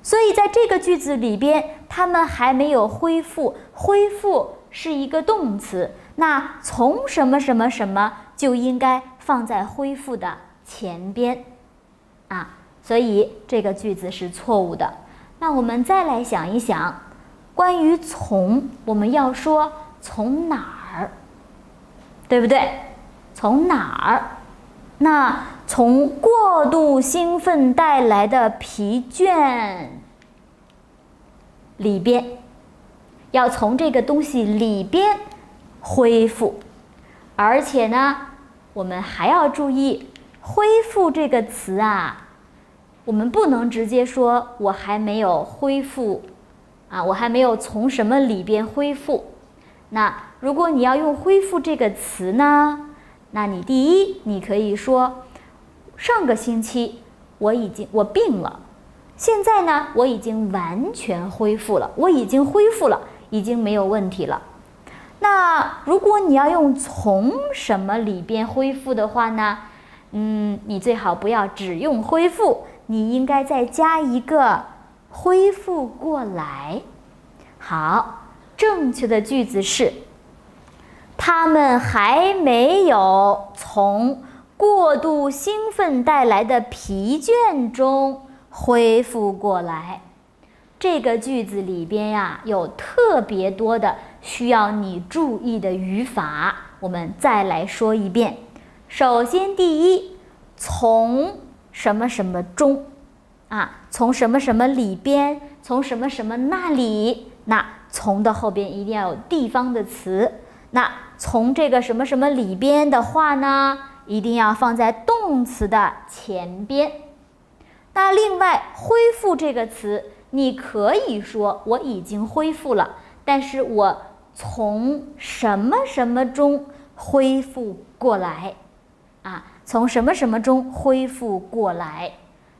[SPEAKER 1] 所以在这个句子里边，他们还没有恢复，恢复是一个动词，那从什么什么什么就应该放在恢复的前边啊，所以这个句子是错误的。那我们再来想一想，关于从，我们要说从哪儿，对不对？从哪儿？那从过度兴奋带来的疲倦里边，要从这个东西里边恢复。而且呢，我们还要注意恢复这个词啊，我们不能直接说我还没有恢复啊，我还没有从什么里边恢复。那如果你要用恢复这个词呢，那你第一，你可以说上个星期我病了，现在呢我已经完全恢复了，我已经恢复了，已经没有问题了。那如果你要用从什么里边恢复的话呢，你最好不要只用恢复，你应该再加一个恢复过来。好，正确的句子是他们还没有从过度兴奋带来的疲倦中恢复过来。这个句子里边呀，有特别多的需要你注意的语法，我们再来说一遍。首先，第一，从什么什么中啊，从什么什么里边，从什么什么那里，那从的后边一定要有地方的词。那从这个什么什么里边的话呢，一定要放在动词的前边。那另外，恢复这个词，你可以说我已经恢复了，但是我从什么什么中恢复过来啊，从什么什么中恢复过来，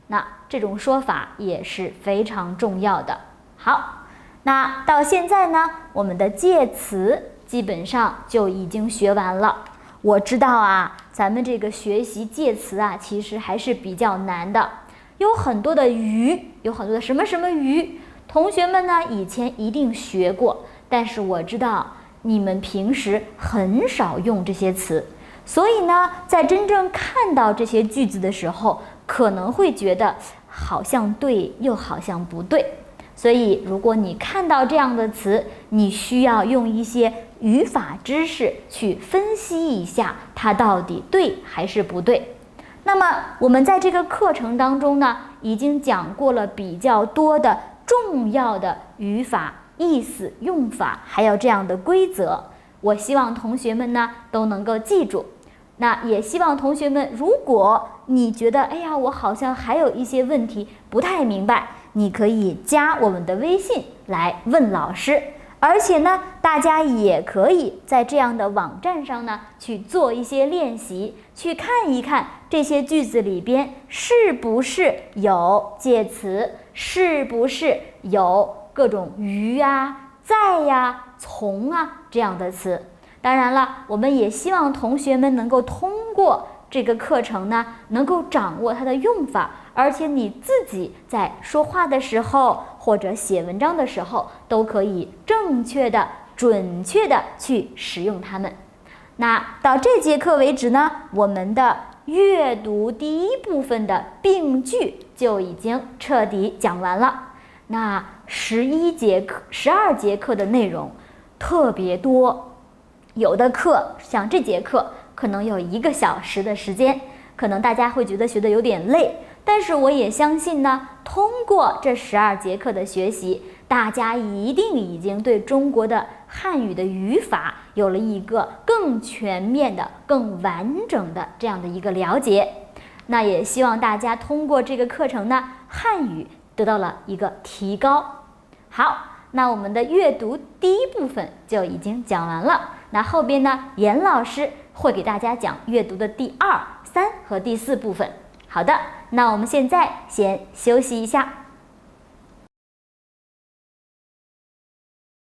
[SPEAKER 1] 那这种说法也是非常重要的。好，那到现在呢，我们的介词基本上就已经学完了。我知道啊，咱们这个学习介词啊，其实还是比较难的，有很多的鱼，有很多的什么什么鱼，同学们呢以前一定学过，但是我知道你们平时很少用这些词，所以呢，在真正看到这些句子的时候，可能会觉得好像对，又好像不对。所以如果你看到这样的词，你需要用一些语法知识去分析一下它到底对还是不对。那么我们在这个课程当中呢，已经讲过了比较多的重要的语法、意思、用法，还有这样的规则。我希望同学们呢都能够记住。那也希望同学们，如果你觉得哎呀，我好像还有一些问题不太明白，你可以加我们的微信来问老师。而且呢，大家也可以在这样的网站上呢去做一些练习，去看一看这些句子里边是不是有介词，是不是有各种于啊、在呀、从啊这样的词。当然了，我们也希望同学们能够通过这个课程呢，能够掌握它的用法，而且你自己在说话的时候或者写文章的时候，都可以正确的、准确的去使用它们。那到这节课为止呢，我们的阅读第一部分的病句就已经彻底讲完了。那12节课的内容特别多，有的课像这节课可能有1个小时的时间，可能大家会觉得学得有点累，但是我也相信呢，通过这12节课的学习，大家一定已经对中国的汉语的语法有了一个更全面的、更完整的这样的一个了解。那也希望大家通过这个课程呢，汉语得到了一个提高。好，那我们的阅读第一部分就已经讲完了。那后边呢，严老师会给大家讲阅读的第2、3和第4部分。好的，那我们现在先休息一下。